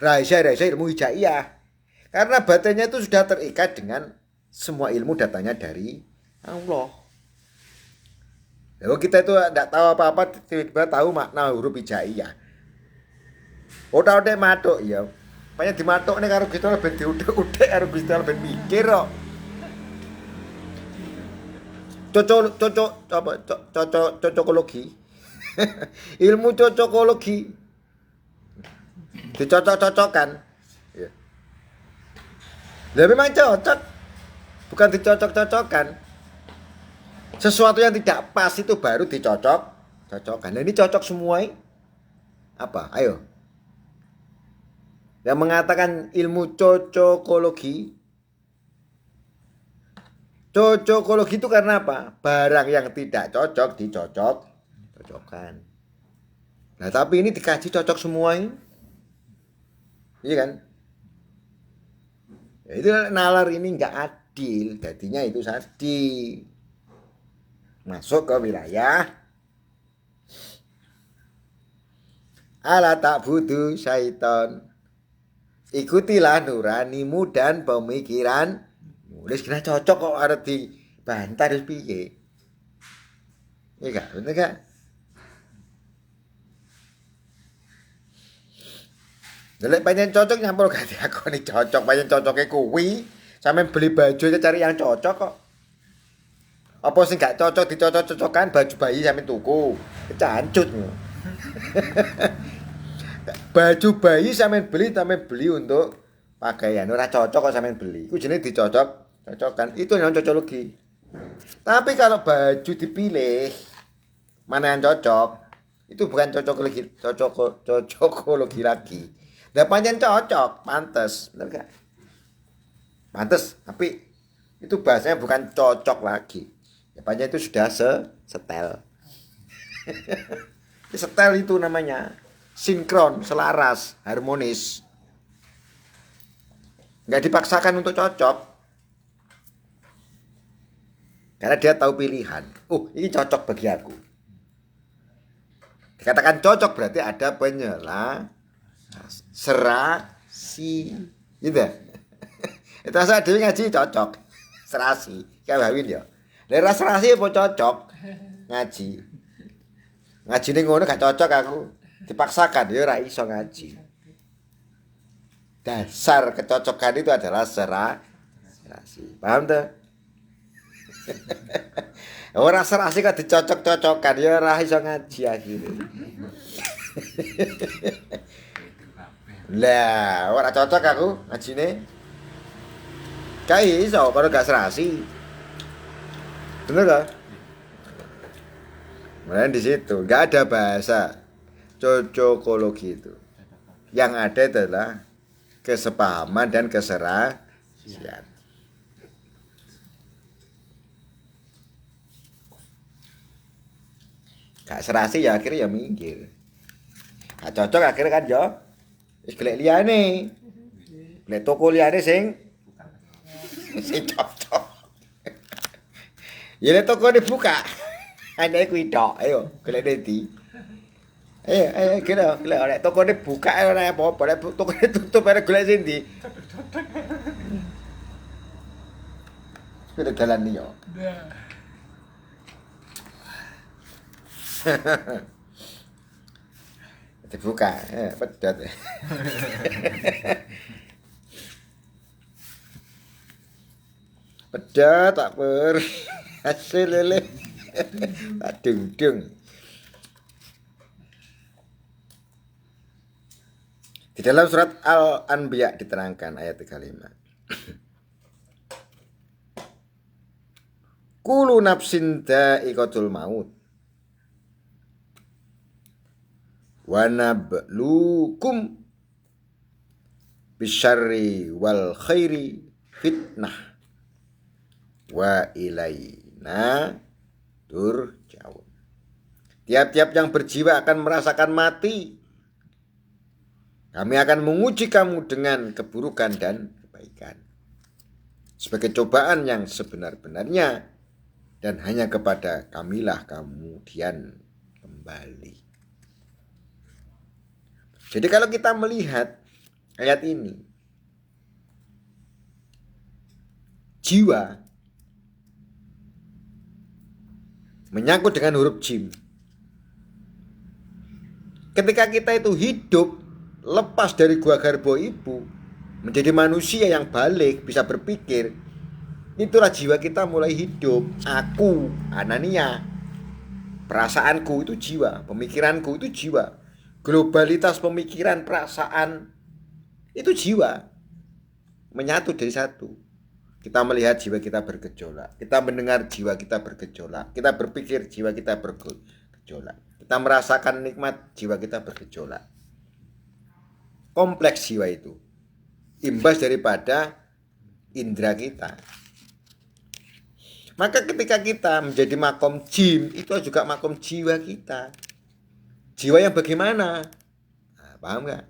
rahasia-rahasia ilmu hijaiyah. Karena batinnya itu sudah terikat dengan semua ilmu datanya dari Allah. Lalu kita itu tidak tahu apa-apa, tiba-tiba tahu makna huruf hijaiyah. Otak-otak matuk ya. Banyak dimatuk nih karo Gusti Allah ben diutek-utek karo Gusti Allah ben mikir kok. Cocokologi. Ilmu cocokologi. Dicocok-cocokkan. Ya. Lah memang cocok. Bukan dicocok-cocokkan. Sesuatu yang tidak pas itu baru dicocok-cocokkan. Nah, ini cocok semua. Apa? Ayo. Yang mengatakan ilmu cocokologi. Cocokologi itu karena apa? Barang yang tidak cocok dicocok-cocokkan. Nah, tapi ini dikaji cocok semua ini. Iya kan? Ya, itu nalar ini nggak adil. Jadinya itu sadi. Masuk ke wilayah ala tak butuh syaiton. Ikutilah nuranimu dan pemikiranmu. Wis kena cocok kok arep dibantah terus piye? Iya gak? Bener gak? Lek pancen cocok nyampur gak diakoni cocok, pancen cocoke kuwi. Sampe beli baju aja cari yang cocok kok. Apa sing gak cocok dicocok-cocokkan baju bayi sampe tuku. Kecancut. Baju bayi sampean beli untuk pakaian. Ora cocok kok sampean beli. Iku jenenge dicocok-cocokkan. Itu yang cocokologi. Tapi kalau baju dipilih mana yang cocok, itu bukan cocokologi lagi. Lah pancen cocok, pantes, bener gak? Pantes, tapi itu bahasanya bukan cocok lagi. Ya pancen itu sudah setel. Setel itu namanya. Sinkron, selaras, harmonis. Nggak dipaksakan untuk cocok. Karena dia tahu pilihan. Ini cocok bagi aku. Dikatakan cocok berarti ada serasi. Gitu. Itu asal dia ngaji cocok. Serasi. Kayak bawin ya. Lera serasi apa cocok? Ngaji. Ngaji ini ngono gak cocok aku. Dipaksakan ya ora iso ngaji. Dasar kecocokan itu adalah serasi. Paham tuh? Ora serasi kok dicocok-cocokkan ya ora iso ngaji akhirnya. Lah, ora cocok aku ngajine. Gak iso kalau gak serasi. Bener gak? Mulai di situ nggak ada bahasa cocokologi itu. Yang ada adalah kesepahaman dan keserasian. Gak serasi ya akhirnya ya minggir. Gak cocok akhirnya kan ya wis golek liyane. Golek toko liyane sing cocok. Ya nek toko dibuka. Ana kuwi tok, ayo golek ndi. Ayo kira nek toko dibuka ora apa-apa, nek toko ditutup arek golek sing ndi. Sudah jalan nih yo. Dibuka, pedot. Pedot tak per. Hasil lele. Tak dung-dung. Di dalam surat Al-Anbiya diterangkan ayat 35. Kullu nafsin dha'iqatul maut. Wa nabluukum bisyarri wal khairi fitnah wa ilaina turja'un. Tiap-tiap yang berjiwa akan merasakan mati. Kami akan menguji kamu dengan keburukan dan kebaikan. Sebagai cobaan yang sebenar-benarnya. Dan hanya kepada kamilah kemudian kembali. Jadi kalau kita melihat ayat ini. Jiwa menyangkut dengan huruf jim. Ketika kita itu hidup lepas dari gua garbo ibu, menjadi manusia yang balik, bisa berpikir, itulah jiwa kita mulai hidup. Aku, Anania, perasaanku itu jiwa, pemikiranku itu jiwa, globalitas pemikiran, perasaan itu jiwa, menyatu jadi satu. Kita melihat jiwa kita bergejolak, kita mendengar jiwa kita bergejolak, kita berpikir jiwa kita bergejolak, kita merasakan nikmat jiwa kita bergejolak. Kompleks jiwa itu imbas daripada indera kita. Maka ketika kita menjadi makom jim, itu juga makom jiwa kita. Jiwa yang bagaimana? Nah, paham gak?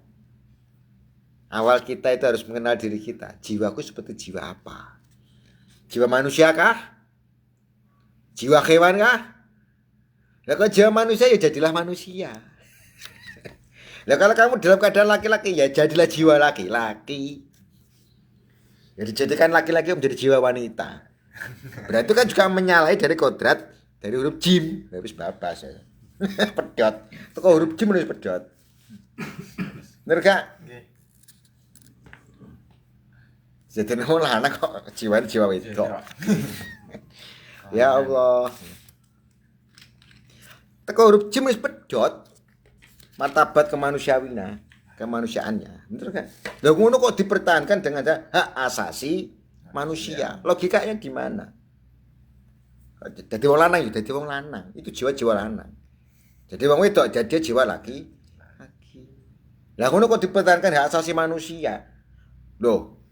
Awal kita itu harus mengenal diri kita. Jiwaku seperti jiwa apa? Jiwa manusia kah? Jiwa hewan kah? Lah kalau jiwa manusia ya jadilah manusia. Lah kalau kamu dalam keadaan laki-laki ya jadilah jiwa laki-laki. Ya dijadikan laki-laki menjadi jiwa wanita. Berarti kan juga menyalahi dari kodrat dari huruf jim. Habis babas ya. Pedot. Itu kok huruf jim harus pedot. Bener gak? Jadi nama anak kok jiwa wedok. Ya Allah. Teko huruf jim wis pedhot. Martabat kemanusiaannya. Bener kan? Lah ngono kok dipertahankan dengan hak asasi manusia. Logikanya di mana? Jadi wong lanang ya dadi wong lanang. Itu jiwa-jiwa lanang. Jadi wong wedok jadi jiwa laki. Lah ngono kok dipertahankan hak asasi manusia. Loh,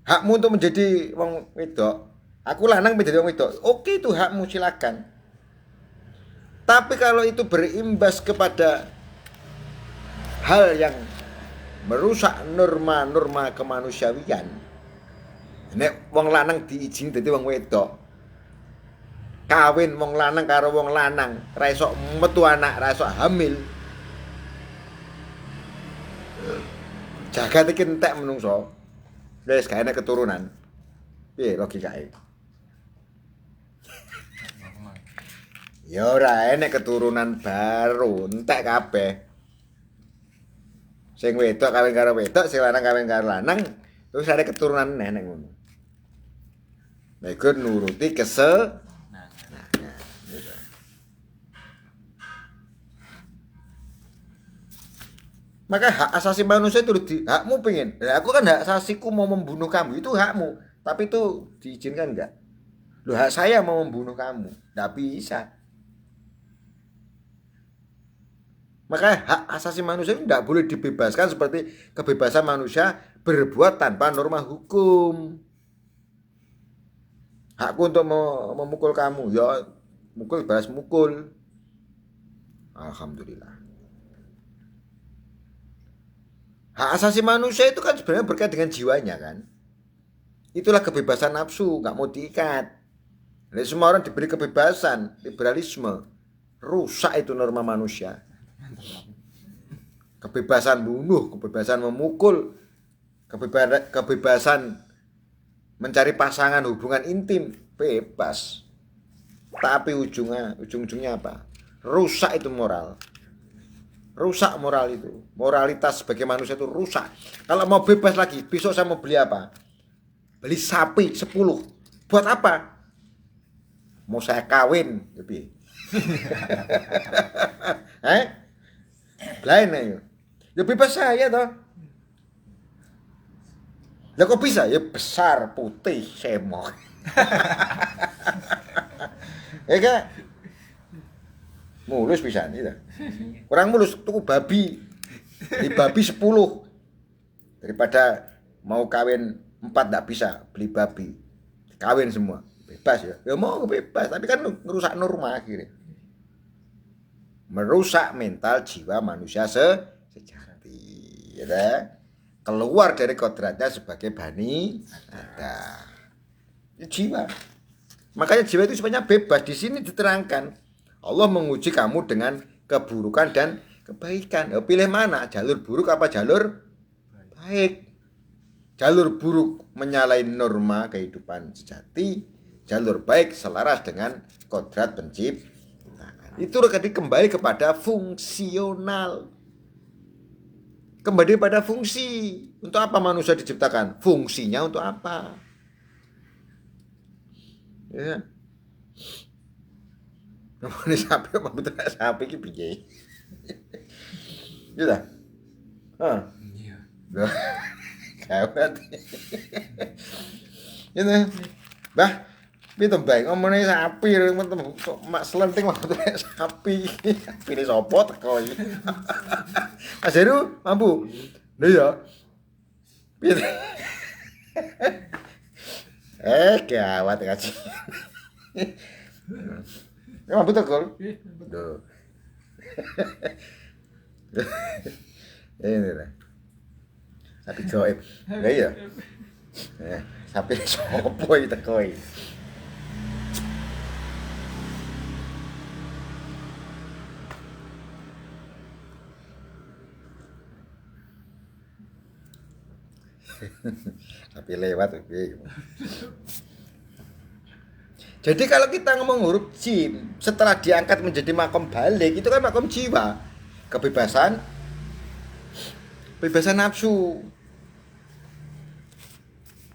hakmu untuk menjadi wong wedok, aku lanang menjadi wong wedok. Oke, itu hakmu, silakan. Tapi kalau itu berimbas kepada hal yang merusak norma-norma kemanusiaan, nek wong lanang diizini dadi wong wedok, kawin wong lanang karo wong lanang, ra iso metu anak, ra iso hamil. Jagat iki entek menungso. Wis gak enak keturunan. Piye logikae? Ya ora enak keturunan baru, entek kabeh. Sing wedok kawin karo wedok, sing lanang kawin karo lanang, terus ada keturunan nenek ngono. Nah, iku nuruti Maka hak asasi manusia itu hakmu pengen. Nah, aku kan hak asasiku mau membunuh kamu, itu hakmu. Tapi itu diizinkan enggak? Loh, hak saya mau membunuh kamu. Enggak bisa. Maka hak asasi manusia itu enggak boleh dibebaskan seperti kebebasan manusia berbuat tanpa norma hukum. Hakku untuk memukul kamu, ya mukul balas mukul. Alhamdulillah. Hak asasi manusia itu kan sebenarnya berkait dengan jiwanya kan. Itulah kebebasan nafsu, nggak mau diikat. Jadi semua orang diberi kebebasan, liberalisme. Rusak itu norma manusia. Kebebasan bunuh, kebebasan memukul, kebebasan mencari pasangan hubungan intim, bebas. Tapi ujung-ujungnya apa? Rusak itu moral. Rusak moral itu. Moralitas sebagai manusia itu rusak. Kalau mau bebas lagi, besok saya mau beli apa? Beli sapi 10. Buat apa? Mau saya kawin. Lebih. Lain ayo. Ya bebas saya toh. Lah kok bisa? Ya besar, putih, semok. Ya kan? Mulus pisan itu. Kurang mulus tuku babi. Beli babi 10. Daripada mau kawin 4 enggak bisa, beli babi. Kawin semua. Bebas ya. Ya mau bebas, tapi kan ngerusak norma akhirnya. Merusak mental jiwa manusia sejati. Ya. Keluar dari kodratnya sebagai bani Adam. Jiwa. Makanya jiwa itu sebenarnya bebas. Di sini diterangkan Allah menguji kamu dengan keburukan dan kebaikan. Ya, pilih mana? Jalur buruk apa jalur baik? Jalur buruk menyalahi norma kehidupan sejati. Jalur baik selaras dengan kodrat penciptaan. Itu tadi kembali kepada fungsional. Kembali pada fungsi. Untuk apa manusia diciptakan? Fungsinya untuk apa? Ya. Ngomongin sapi apa betul sapi iki piye? Iya ta? Heeh. Iya. Loh. Gawat. Ini. Bah, piye to, Mbak? Ngomongin sapi kok mak selenting waktu sapi. Pilih sopo teko iki. Mas Heru mampu. Lho ya. Piye? Gawat kaji. Mampu teko. Loh. Ini lah. Sapi goib. Lah iya. Sapi sopo iki teko iki. Tapi lewat piye. Jadi kalau kita ngomong huruf jim, setelah diangkat menjadi makom balik, itu kan makom jiwa. Kebebasan nafsu.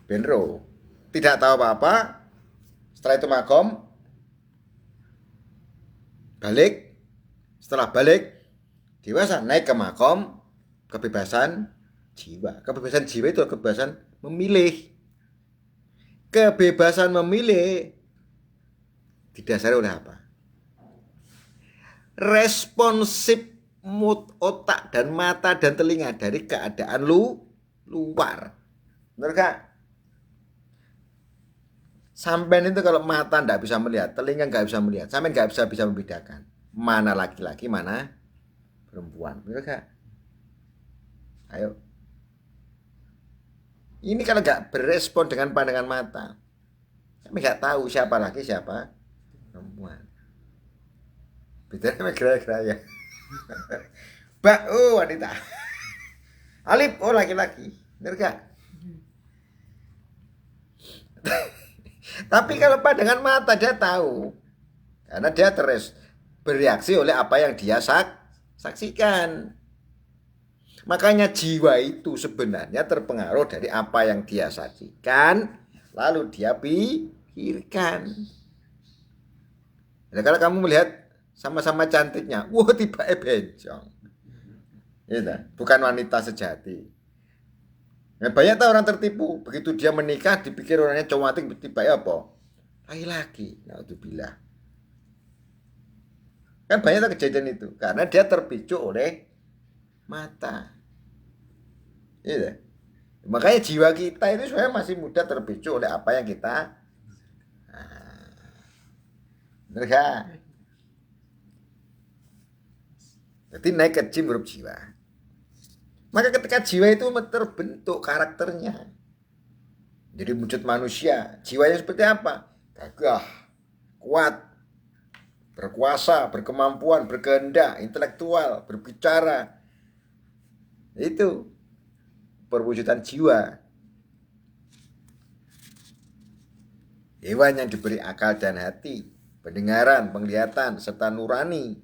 Benro. Tidak tahu apa-apa. Setelah itu makom balik. Setelah balik dewasa naik ke makom kebebasan jiwa. Kebebasan jiwa itu kebebasan memilih. Kebebasan memilih didasari oleh apa? Responsif mood otak dan mata dan telinga dari keadaan luar. Benar gak? Sampean itu kalau mata nggak bisa melihat, telinga nggak bisa melihat, sampean nggak bisa membedakan mana laki-laki, mana perempuan. Benar gak? Ayo. Ini kalau nggak berespon dengan pandangan mata, kami nggak tahu siapa laki siapa perempuan. Bedanya geraya-geraya. Mbak, oh wanita. Alif, oh laki-laki. Benar gak? Tapi kalau pandangan mata dia tahu. Karena dia bereaksi oleh apa yang dia saksikan. Makanya jiwa itu sebenarnya terpengaruh dari apa yang dia saksikan, lalu dia pikirkan. Nah, kalau kamu melihat sama-sama cantiknya, wah tiba bencong. Gitu, bukan wanita sejati. Nah, banyak tahu orang tertipu, begitu dia menikah dipikir orangnya cowok cantik, tiba apa? Laki-laki. Naudzubillah. Kan banyak tahu kejadian itu, karena dia terpicu oleh mata. Gitu. Makanya jiwa kita itu sebenarnya masih muda terpicu oleh apa yang kita benar gak? Jadi naik ke jim huruf jiwa. Maka ketika jiwa itu terbentuk karakternya, jadi wujud manusia. Jiwanya seperti apa? Gagah, kuat, berkuasa, berkemampuan, berkehendak, intelektual, berbicara. Itu perwujudan jiwa. Hewan yang diberi akal dan hati, pendengaran, penglihatan, serta nurani.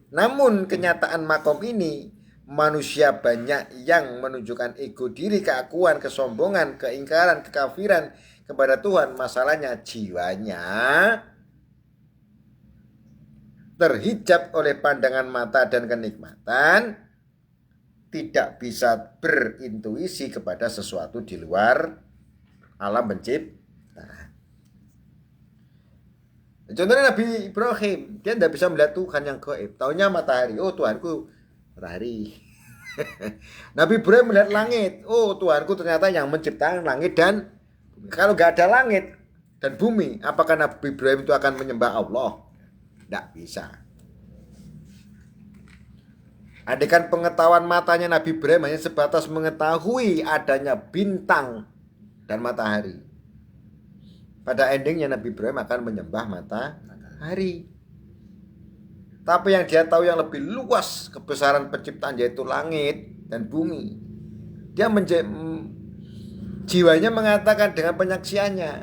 Namun kenyataan makom ini, manusia banyak yang menunjukkan ego diri, keakuan, kesombongan, keingkaran, kekafiran kepada Tuhan. Masalahnya jiwanya terhijab oleh pandangan mata dan kenikmatan, tidak bisa berintuisi kepada sesuatu di luar alam pencipta. Contohnya Nabi Ibrahim, dia tidak bisa melihat Tuhan yang gaib. Taunya matahari, oh Tuhanku matahari. Nabi Ibrahim melihat langit, oh Tuhanku ternyata yang menciptakan langit dan bumi. Kalau nggak ada langit dan bumi, apakah Nabi Ibrahim itu akan menyembah Allah? Tidak bisa. Andaikan pengetahuan matanya Nabi Ibrahim hanya sebatas mengetahui adanya bintang dan matahari, pada endingnya Nabi Ibrahim akan menyembah matahari. Tapi yang dia tahu yang lebih luas kebesaran penciptaan, yaitu langit dan bumi. Dia jiwanya mengatakan dengan penyaksiannya,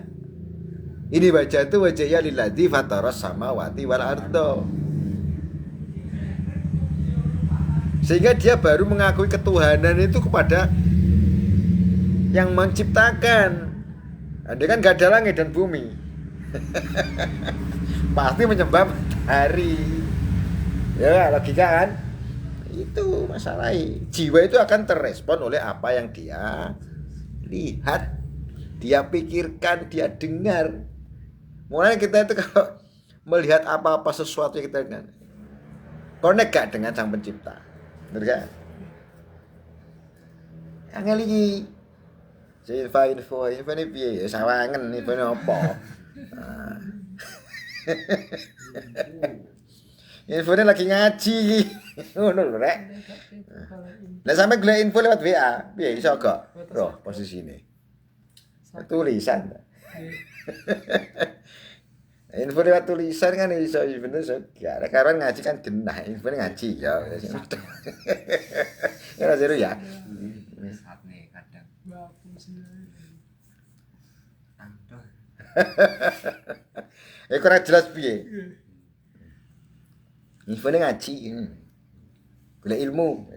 Ini wajhatu wajhiya lilladzi fataras samawati wal ardo. Sehingga dia baru mengakui ketuhanan itu kepada yang menciptakan. Dia kan gak ada langit dan bumi. Pasti menyembah matahari. Ya logika kan? Itu masalahnya. Jiwa itu akan terrespon oleh apa yang dia lihat, dia pikirkan, dia dengar. Mulai kita itu kalau melihat apa-apa sesuatu yang kita dengar, connect gak dengan sang pencipta? Bener gak? Angel iki. Info ini piye? Sawangen info ini apa? Info ini lagi ngaji. Ngono lho rek. Lah sampe golek info lewat WA, piye iso gak? Roh posisine. Tulisan. Info lewat tulisan kan iso bener iso. Ya karuan ngaji kan genah, info ngaji ya. Ya seru ya. Saat nih kadang. Aduh. Kurang jelas piye? Infone ngaji. Golek ilmu.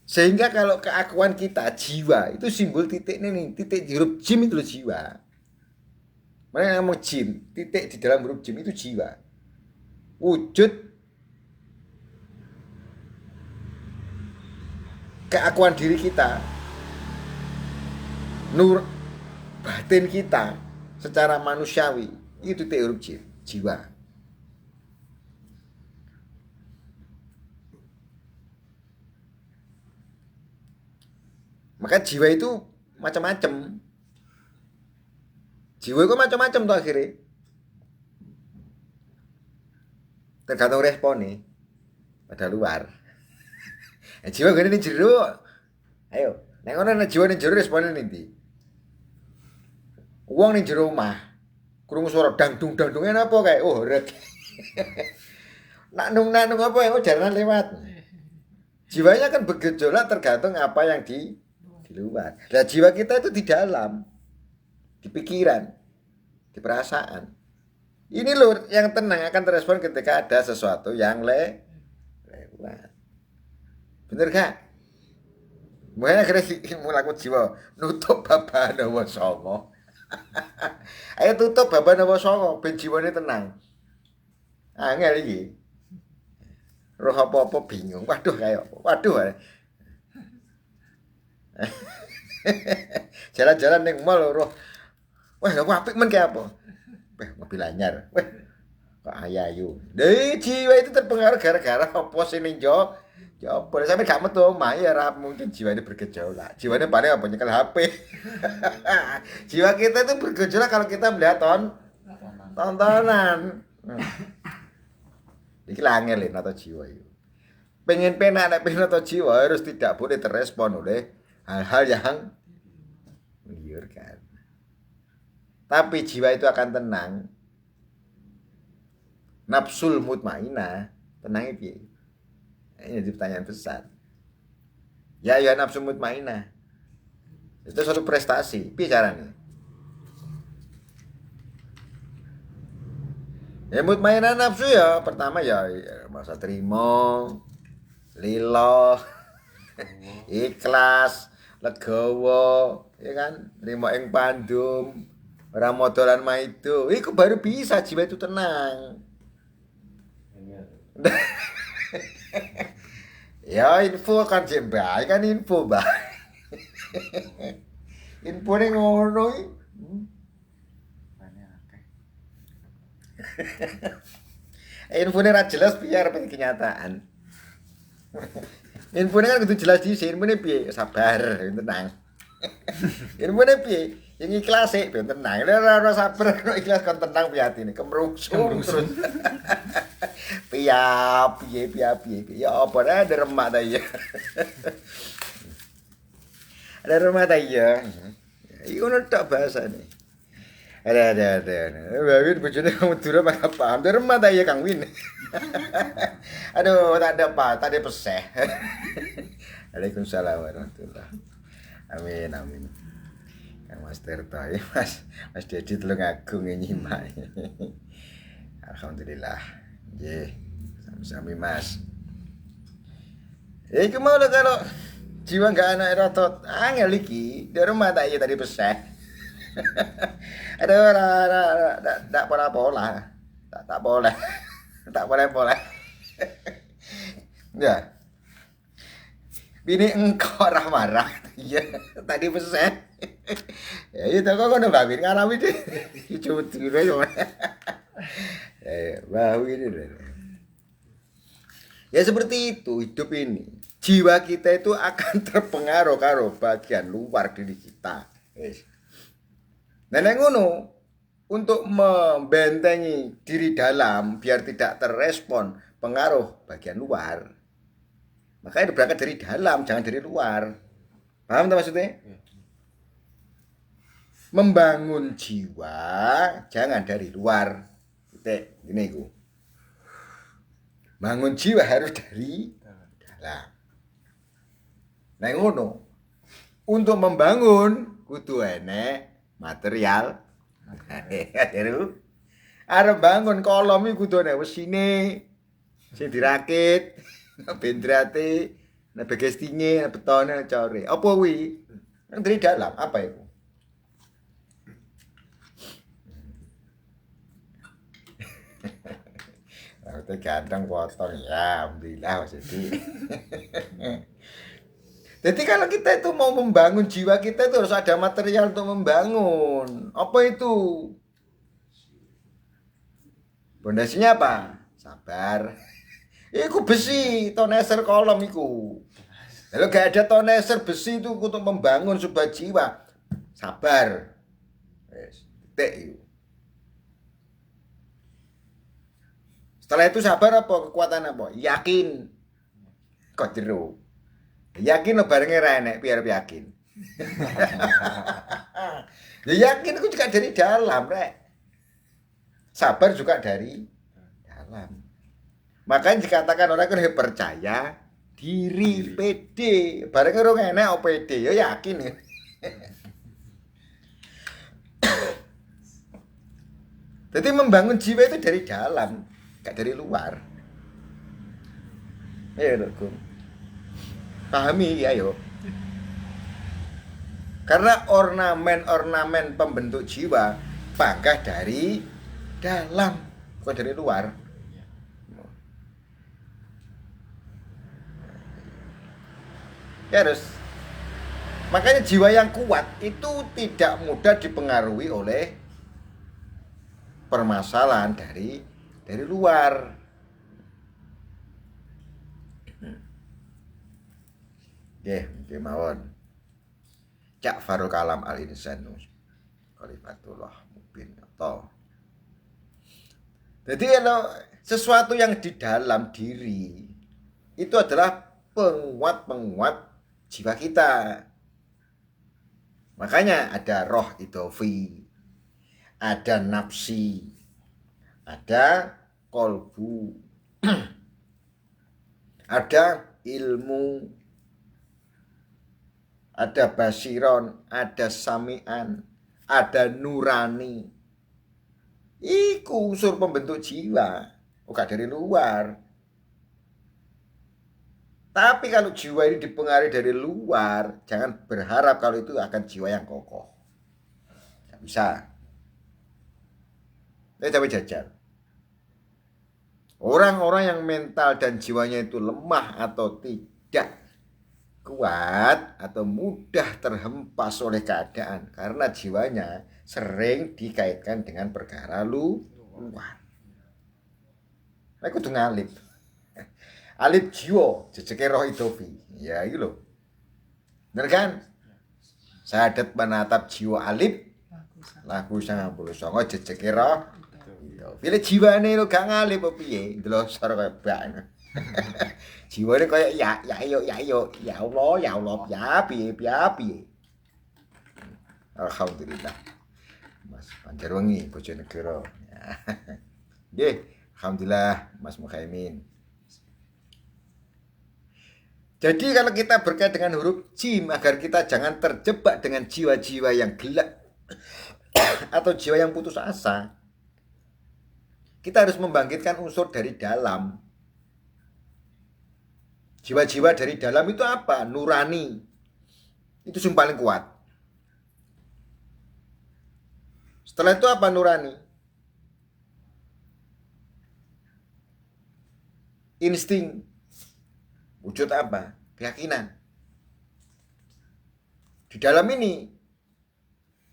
Sehingga kalau keakuan kita jiwa itu simbol titiknya nih, titik di huruf jim itu loh jiwa. Mana ngomong jim, titik di dalam huruf jim itu jiwa. Wujud keakuan diri kita, nur batin kita secara manusiawi itu titik huruf jim, jiwa. Maka jiwa itu macam-macam. Jiwa itu macam-macam tuh akhirnya. Tergantung respon nih pada luar. Jiwa gini nih jero. Ayo, nek ngono nek jiwa ning jero responnya nanti. Wong ning jero omah, krungu suara dangdung-dangdunge napa kae? Oh, rek. Nak nung apa ya? Oh, jalan lewat. Jiwanya kan bergejolak tergantung apa yang di luar. Nah, jiwa kita itu di dalam, di pikiran, di perasaan. Ini loh yang tenang akan terrespon ketika ada sesuatu yang lewat. Bener gak? Makanya kira mulaku jiwa nutup babahan hawa songo. Ayo tutup babahan hawa songo ben jiwane tenang. Angel iki. Roh apa-apa bingung. Waduh kayak waduh. Jalan-jalan ning mall roh. Wah, aku apik men kayak apa? Wah, mobil anyar. Wah, kok ayu. Deh, jiwa itu terpengaruh gara-gara apa sih ning jo? Coba sampe gak metu omah ya ora mungkin jiwane bergejolak. Jiwane paling apa nyekel HP. Jiwa kita itu bergejolak kalau kita melihat tontonan. Iki langel atau jiwa itu. Pengen penak nek pengen atau jiwa harus tidak boleh terrespon oleh hal-hal yang menggiurkan. Tapi jiwa itu akan tenang. Nafsul mutmainah, tenang piye? Ini jadi pertanyaan besar. Ya nafsul mutmainah. Itu suatu prestasi. Piye caranya? Ya mutmainah nafsu ya pertama ya masa terima, lillah, ikhlas, legowo, ya kan? Nrimo ing pandum, ora modolan maido. Iku baru bisa jiwa itu tenang. Ya info kan jembay kan info, Mbak. Info ning ngono iki. Infone ra jelas biar pengen kenyataan. Infone kan kudu jelas dhisik, infone piye? Sabar, tenang. Infone piye? Yang ikhlas sih, ben tenang. Ora sabar, ikhlas kon tenang piye atine, kemrungsung terus. Piye. Ya apa ada remak ta iya. Ada remak ta iya. Iku ngono tok bahasane. Ada. Win bojone kamu dura maka paham. Ada remak ta iya Kang Win. Aduh, tak ada peseh. Waalaikumsalam warahmatullahi. Amin amin. Kang Mas Tirto ya, Mas Dedi Tulung Agung nyimak. Alhamdulillah. Nggih. Sami-sami Mas. Iku mau lho kalau jiwa enggak anak rotot angel iki. Di rumah tak iya tadi peseh. Aduh, tak pola-pola. Tak boleh. Tak boleh-boleh. Ya. Bini engkau marah. Iya, tadi peseh. Ya itu kok ngono Mbak Bin ngalami deh. Cucu yo. Wah, ini. Ya seperti itu hidup ini. Jiwa kita itu akan terpengaruh karo bagian luar diri kita. Yes. Nah, ngono untuk membentengi diri dalam biar tidak terrespon pengaruh bagian luar. Makanya berangkat dari dalam, jangan dari luar. Paham tak maksudnya? Membangun jiwa jangan dari luar. Gini iku. Bangun jiwa harus dari dalam. Nah ngono. Untuk membangun kudu enek material. Aduh. Arep bangun kolom iki kudu enek wesine sing dirakit, bendrate, nek begestinge, betone, core. Apa kuwi? Nang dari dalam apa itu? Rambutnya ganteng potong ya, alhamdulillah Mas Edi. Jadi kalau kita itu mau membangun jiwa kita itu harus ada material untuk membangun. Apa itu? Pondasinya apa? Sabar. Iku besi, toneser kolom iku. Kalau gak ada toneser besi itu untuk membangun sebuah jiwa, sabar. Wes, titik iku. Setelah itu sabar apa? Kekuatan apa? Yakin. Kok jero. Yakin lo barengnya ra enek, biar yakin. Ya yakin itu juga dari dalam, Rek. Sabar juga dari dalam. Makanya dikatakan orang kan percaya diri, pede. Barengnya orang enek apa pede, ya yakin. Jadi membangun jiwa itu dari dalam, gak dari luar. Ya, Dok. Pahami ya, yo. Karena ornamen-ornamen pembentuk jiwa bangkah dari dalam, bukan dari luar. Ya harus. Makanya jiwa yang kuat itu tidak mudah dipengaruhi oleh permasalahan dari luar. Nggih mawon. Ja'farul Kalam Al-Insanu Khalifatullah Mubin atau. Jadi kalau sesuatu yang di dalam diri itu adalah penguat jiwa kita. Makanya ada roh idofi, ada nafsi, ada kolbu, ada ilmu, ada basiron, ada samian, ada nurani. Iku unsur pembentuk jiwa, bukan dari luar. Tapi kalau jiwa ini dipengaruhi dari luar, jangan berharap kalau itu akan jiwa yang kokoh. Tidak bisa. Ini coba jajal. Orang-orang yang mental dan jiwanya itu lemah atau tidak kuat atau mudah terhempas oleh keadaan karena jiwanya sering dikaitkan dengan perkara luar. Nah, kudu ngalip. Alip jiwa, jejeke roh idofi. Ya iki lho. Bener kan? Sahadat menatap jiwa alip lagu 99 jejeke roh idofi. Pilih jiwane lho gak ngalip apa piye? Delok sara kaya bak. Jiwane kaya ya Allah ya piye. Alhamdulillah. Mas Panjarwangi Bojonegoro. Nggih, alhamdulillah Mas Muhaimin. Jadi kalau kita berkait dengan huruf jim agar kita jangan terjebak dengan jiwa-jiwa yang gelap atau jiwa yang putus asa, kita harus membangkitkan unsur dari dalam. Jiwa-jiwa dari dalam itu apa? Nurani. Itu yang paling kuat. Setelah itu apa nurani? Insting. Wujud apa? Keyakinan. Di dalam ini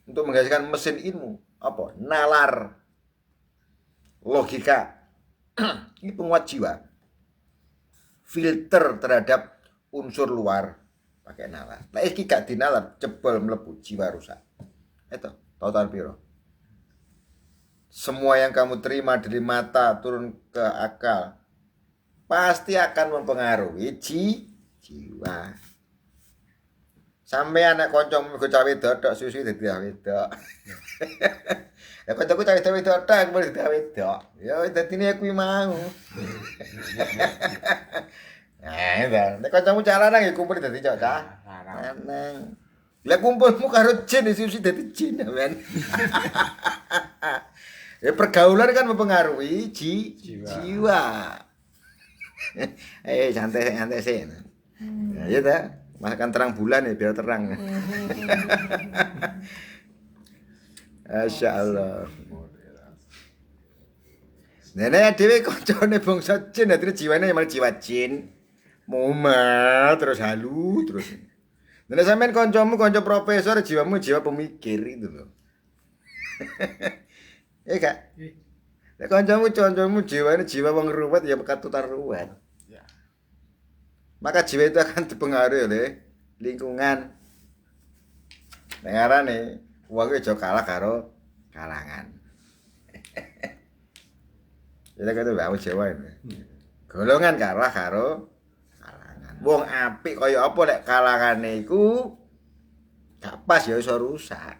untuk menghasilkan mesin ilmu apa? Nalar. Logika. Ini penguat jiwa. Filter terhadap unsur luar pakai nalar. Lah iki gak dinalar jebol mlebu jiwa rusak. Itu total piro. Semua yang kamu terima dari mata turun ke akal pasti akan mempengaruhi jiwa. Sampai anak kancamu go cawe dodok susu dadi wedok. Ya kancaku cawe dodok aku boleh dadi wedok. Ya dadine kuwi mau. Nah, itu. Nek kancamu cara nang ya kumpul dadi cok ta. Nang. Lah kumpulmu karo jin susu dadi jin men. Ya pergaulan kan mempengaruhi jiwa. Santai sih. Ya dah. Makan terang bulan ya biar terang. Masya Allah. Nenek dhewe kancane bangsa jin, dadi jiwane malah jiwa jin. Mumet terus halu terus. Nenek sampean kancamu kanca profesor, jiwamu jiwa pemikir itu loh. Iya Kak. Nek kancamu jiwane jiwa wong ruwet ya katutan ruwet. Maka jiwa itu akan dipengaruhi oleh lingkungan. Nek ngarane wong aja kalah karo kalangan. Jadi kata bawa Jawa ini. Golongan kalah karo kalangan. Wong apik kaya apa nek kalangane iku gak pas ya iso rusak.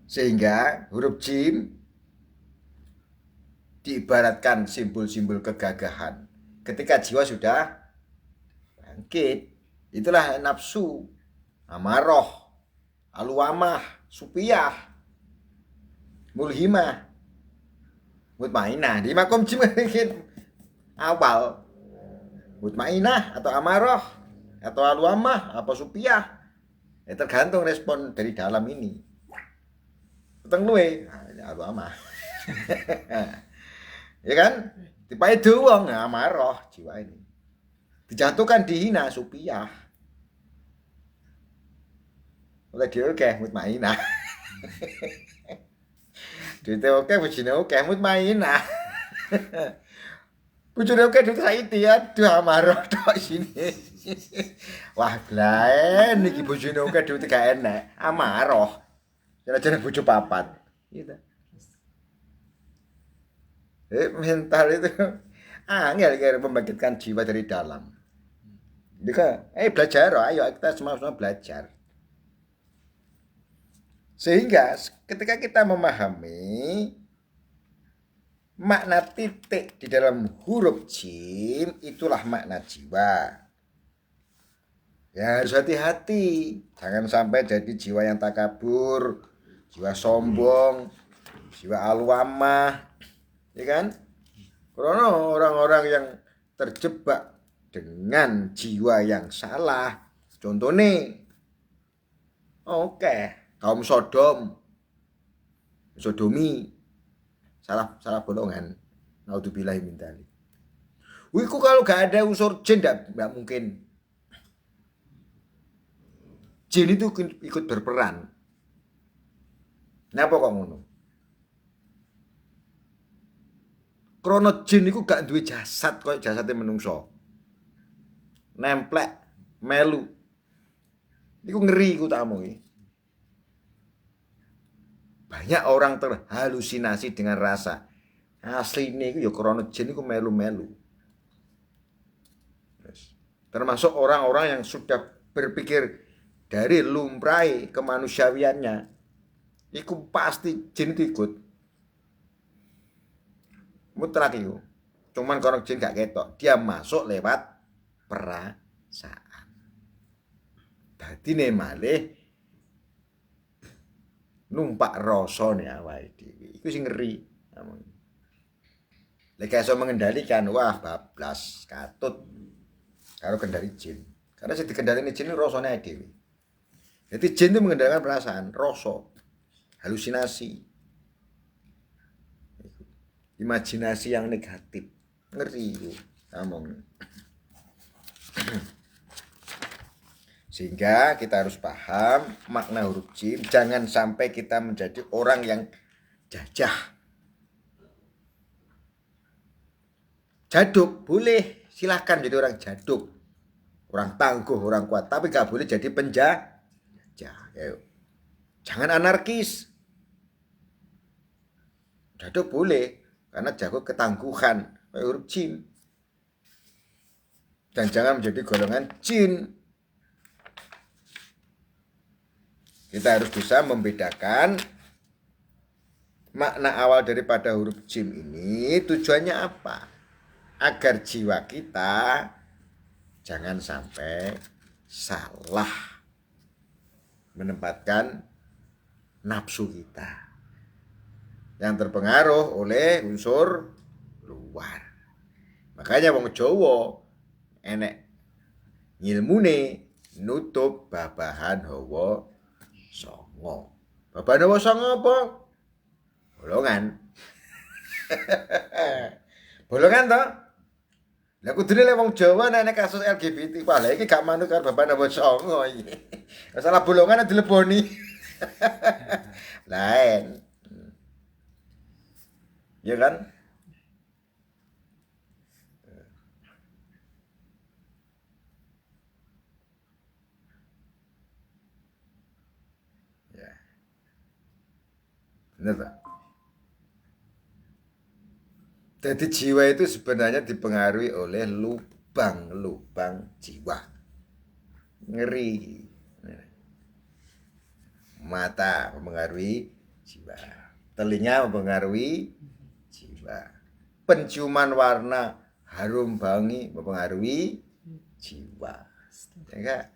Sehingga huruf jim diibaratkan simbol-simbol kegagahan. Ketika jiwa sudah bangkit, itulah nafsu, amarah, alwamah, supiyah, mulhimah, mutmainah. Di makom jim awal mutmainah atau amarah atau alwamah apa supiyah. Ya tergantung respon dari dalam ini. Peteng luwe, alwamah. Ya kan? Dipaedo wong amarah jiwa ini. Dijatuhkan dihina supiyah. Oleh dia oke mutmainah. Dite oke bojone oke mutmainah. Bojone oke duit saiki ya amarah tok sini. Wah, blaen iki bojone oke duit gak enak, amarah. Jane bojo papat. Gitu. Mental itu angel kira membangkitkan jiwa dari dalam. Jadi belajar, ayo kita semua belajar. Sehingga ketika kita memahami makna titik di dalam huruf jim, itulah makna jiwa. Ya harus hati-hati, jangan sampai jadi jiwa yang takabur, jiwa sombong, jiwa alwamah. Ya kan? Karena orang-orang yang terjebak dengan jiwa yang salah. Contohnya, kaum Sodomi, salah golongan. Naudzubillahi min dzalik. Wiku kalau gak ada unsur jin gak mungkin. Jin itu ikut berperan. Napa kok ngono? Krono jin iku gak duwe jasad koyo jasate menungso. Nemplek, melu. Iku ngeri iku tak omongi. Banyak orang terhalusinasi dengan rasa. Asline iku ya krono jin iku melu-melu. Termasuk orang-orang yang sudah berpikir dari lumrahe kemanusiawiannya. Iku pasti jin itu ikut. mutlak itu. Cuman kalau jin gak ketok, dia masuk lewat perasaan. Dadine malih numpak rasane awake dhewe. Iku sing ngeri. Lek iso mengendalikan, wah bablas katut karo kendali jin. Karena sing dikendalini jin rasane awake dhewe. Jadi jin itu mengendalikan perasaan, rasa, halusinasi, imajinasi yang negatif. Ngeri itu ngomong. Sehingga kita harus paham makna huruf jim. Jangan sampai kita menjadi orang yang jajah. Jaduk boleh, silahkan jadi orang jaduk, orang tangguh, orang kuat, tapi gak boleh jadi penjajah. Jangan anarkis. Jaduk boleh, karena jago ketangguhan, huruf jim. Dan jangan menjadi golongan jin. Kita harus bisa membedakan makna awal daripada huruf jim ini tujuannya apa. Agar jiwa kita jangan sampai salah menempatkan nafsu kita yang terpengaruh oleh unsur luar. Makanya wong Jawa enek ngilmune nutup babahan hawa songo. Babahan hawa songo apa? Bolongan. Bolongan toh? Lah kudune lek wong Jawa nek kasus LGBT wae iki gak manut karo babahan hawa songo iki. Masalah bolongan dileboni. Lain. Ya kan? Ya. Benar tak? Jadi jiwa itu sebenarnya dipengaruhi oleh lubang-lubang jiwa. Ngeri. Mata mempengaruhi jiwa. Telinga mempengaruhi jiwa. Penciuman warna harum wangi mempengaruhi jiwa. Ya enggak?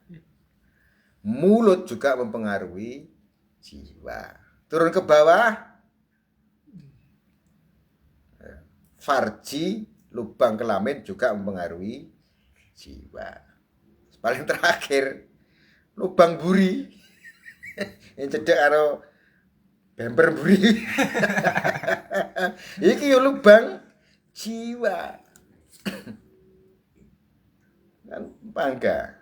Mulut juga mempengaruhi jiwa. Turun ke bawah, farji, lubang kelamin juga mempengaruhi jiwa. Paling terakhir, lubang buri. Yang cedek karo bemper buri. Iki yo lubang jiwa. Kan bangga.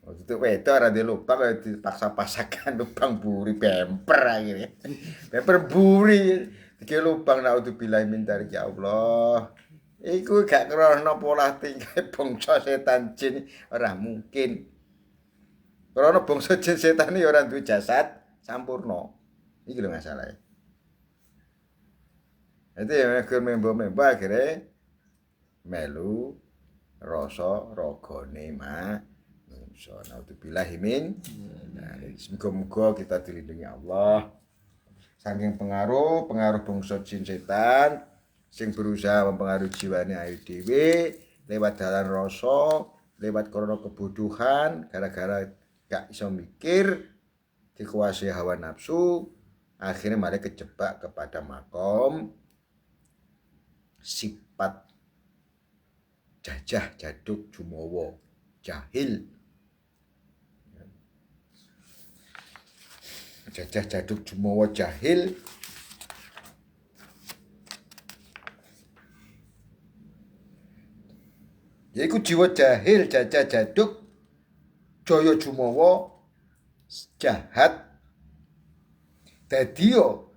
Waktu itu wedok ora di lubang dipaksa-paksakan lubang buri bemper akhirnya. Bemper buri. Iki lubang naudzubillah min dzalik ya Allah. Iku gak krana pola tingkah bangsa setan jin ora mungkin. Karena bangsa jin setan iki ora duwe jasad sampurna. Iki lho masalahe. Itu ya membo-membo akhirnya melu rasa ragane manungsa. Naudzubillah min. Nah, semoga kita dilindungi Allah saking pengaruh bangsa jin setan sing berusaha mempengaruhi jiwane ayu dhewe lewat dalan rasa, lewat karena kebodohan, gara-gara gak iso mikir, dikuasai hawa nafsu, akhirnya malah kejebak kepada makom sifat jajah, jaduk, jumowo, jahil. Jajah, jaduk, jumowo, jahil. Yaiku jiwa jahil, jajah, jaduk, jaya jumowo, jahat. Dadi yo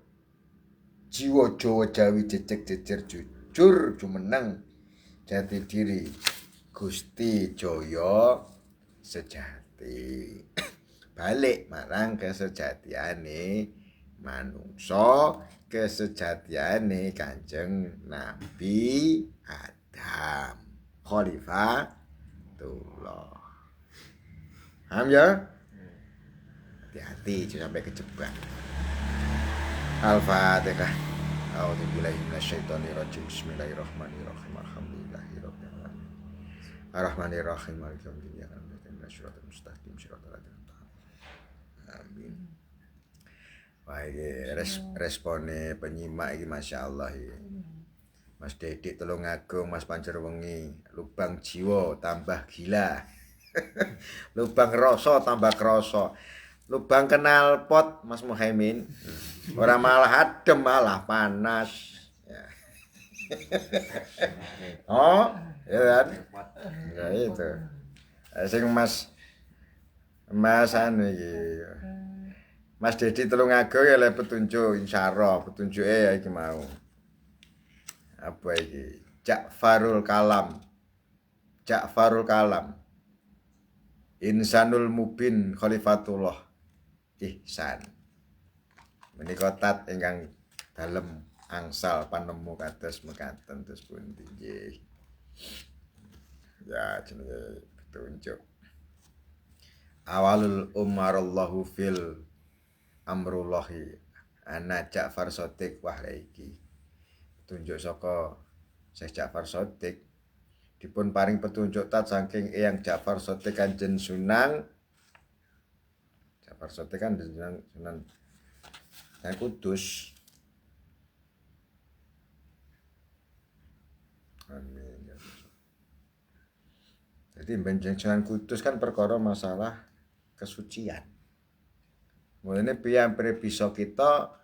jiwa Jawa Jawi jejeg jejer jujur jumeneng jati diri Gusti Jaya sejati. Balik marang kesejatiane manungsa, kesejatiane Kanjeng Nabi Adam Khalifatullah. Paham ya? Hati-hati jangan sampai kejebak. Al-Fatihah. A'udzubillahi minasyaitonirrajim. Bismillahirrahmanirrahim. Alhamdulillahirabbil alamin. Arrahmanirrahim. Maliki yaumiddin. Iyyaka na'budu wa iyyaka nasta'in. Mustaqim siratal ladzina an'amta 'alaihim. Amin. Wah, iki respone penyimak iki masyaallah iki. Mas Dedik Tulungagung, Mas Pancerwengi, lubang jiwa tambah gila. Lubang rasa tambah krasa. Lubang knalpot Mas Muhaimin. Ora malah adem malah panas. Ya. Oh, ya kan? Ya itu. Sing Mas anu iki. Mas Dedi Tulungagung ya le petunjuk insyaallah, petunjuke ya iki mau. Apa iki? Ja'farul Kalam. Insanul Mubin Khalifatullah Ihsan. Menika tat ingkang dalem angsal panemu kados mekaten terus pundi nggih. Ya jenenge petunjuk. Awalul umarallahu fil amrullahi ana Ja'far Shadiq wah iki. Petunjuk saka Syekh Ja'far Shadiq dipun paring petunjuk tat saking Eyang Ja'far Shadiq Kanjeng Sunan Ja'far Shadiq kan Sunan Kudus. Amin. Jadi benjing Sunan Kudus kan perkara masalah kesucian. Mulane piyambake bisa kita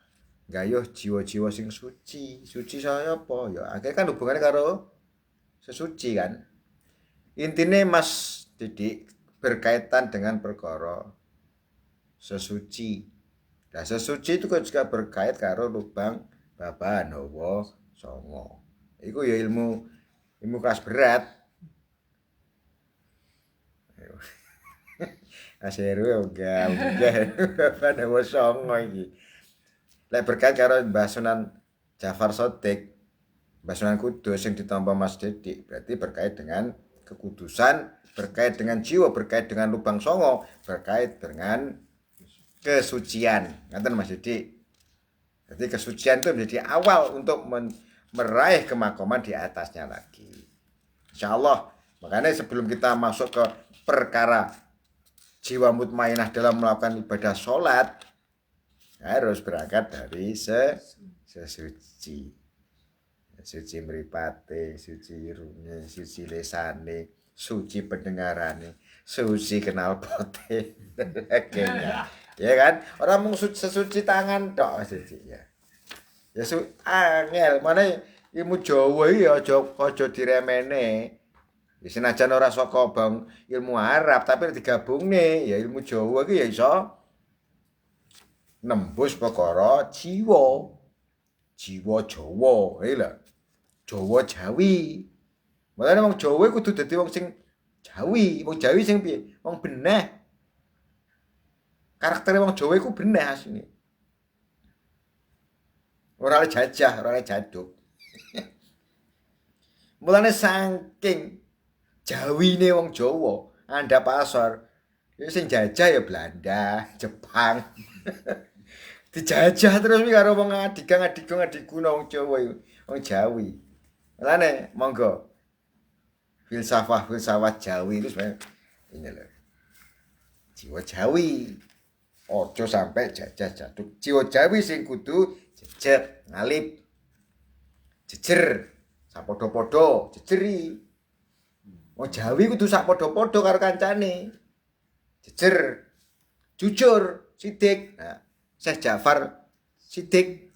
gayuh jiwa-jiwa sing suci. Suci saya apa? Ya akhirnya kan hubungannya karo sesuci kan. Intine Mas Didik berkaitan dengan perkara sesuci. Nah, sesuci itu juga berkait karo lubang baban hawa songo. Iku ya ilmu kelas berat. Aseru enggak baban hawa songo iki. Lek berkait karo Mbah Sunan Ja'far Shadiq, Mbah Sunan Kudus yang ditampa Mas Didik, berarti berkait dengan kekudusan, berkait dengan jiwa, berkait dengan lubang songo, berkait dengan kesucian. Ngaten Mas Didik. Jadi kesucian itu menjadi awal untuk meraih kemakoman di atasnya lagi. Insyaallah. Makanya sebelum kita masuk ke perkara jiwa mutmainah dalam melakukan ibadah sholat, harus berangkat dari sesuci. Suci mripate, suci irunge, suci lesane, suci pendengarane, suci knalpote. Ya kan? Orang mung sesuci tangan tok suci ya. Ya angel, mana ilmu Jawa iki aja diremene. Ya senajan ora saka bang ilmu Arab tapi digabungne ya ilmu Jawa iki ya iso nembus perkara jiwa Jawa, lho. Jawa Jawi. Mulane wong Jawa kudu dadi wong sing Jawi, wong Jawi sing piye? Wong beneh. Karaktere wong Jawa iku beneh asline. Ora jajah, ora jaduk. Mulane saking Jawine wong Jawa, andhap asor. Sing jajah ya Belanda, Jepang. Dijajah terus karo wong adik-adikku wong Jawa wong Jawi. Mulane monggo filsafat Jawi itu sebenarnya ini lho. Jiwa Jawi. Ojo sampai jajah jaduk. Jiwa Jawi sing kudu jejeg, ngalip. Jejer, sak padha-padha, jejeri. Wong Jawi kudu sak padha-padha karo kancane. Jejer, jujur, sidik. Nah, Syekh Ja'far Shadiq.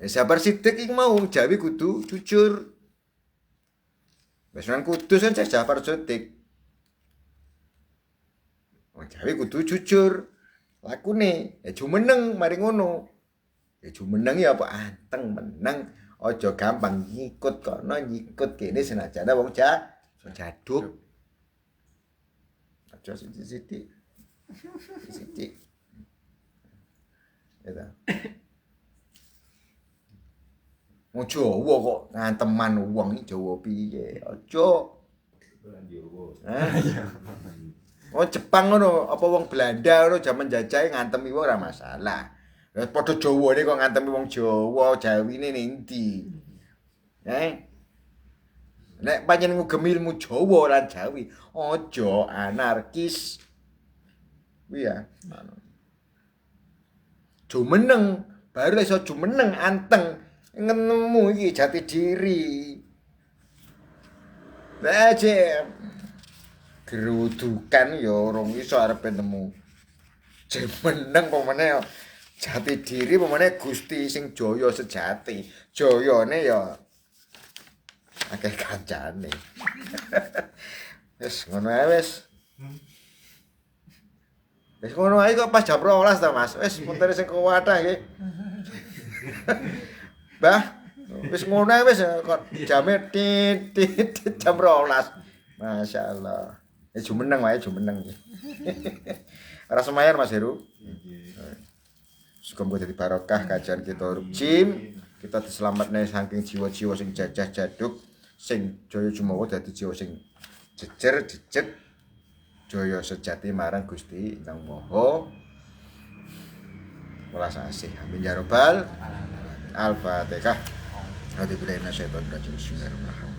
Ja'far Shadiq iki mau wong Jawi kudu jujur. Wis nang Kudus kan Syekh Ja'far Shadiq. Wong Jawi kudu jujur. Lakune ya jumeneng mari ngono. Ya jumeneng ya apa anteng meneng, aja gampang ngikut kono nyikut kene senajan wong jaduk. Aja sithik-sithik. Sithik. Gitu. Wong Jawa kok nganteman wong iki Jawa piye? Aja. Wong Jepang ngono, apa wong Belanda ngono jaman jajahe ngantemi wong ora masalah. Lah padha Jawane kok ngantemi wong Jawa, Jawine ning ndi? Nek pancen ngugemi ilmu Jawa lan Jawi, aja anarkis. Kuwi ya. Jumeneng, baru iso jumeneng anteng nemu iki jati diri. Lah gerudukan ya urung iso arepe nemu. Jumeneng pemene jati diri pemene Gusti sing jaya sejati. Jayane ya akeh kancane. Wis ngono ae wis. Wis ngono ae kok pas jam 12 ta Mas. Wis punter sing kuwatah nggih. Mbah, wis ngono ae wis kok jame tit jam 12. Masyaallah. Jumeneng wae jumeneng. Ora semayar Mas Heru. Semoga jadi barokah kajian kita Jim. Kita diselamatne saking jiwa-jiwa sing jajah jaduk, sing jaya jumawa dadi jiwa sing jejer jejeg jaya sejati marang Gusti Ingkang Maha welas asih. Amin ya rabbal Al-Fatihah. A'udzubillahi minasyaitonir rajim. Bismillahirrahmanirrahim.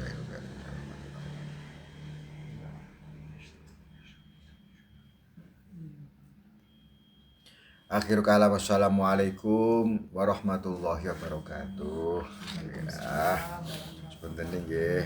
Akhir kalam wassalamualaikum warahmatullahi wabarakatuh. Ya. Sebentar nggih.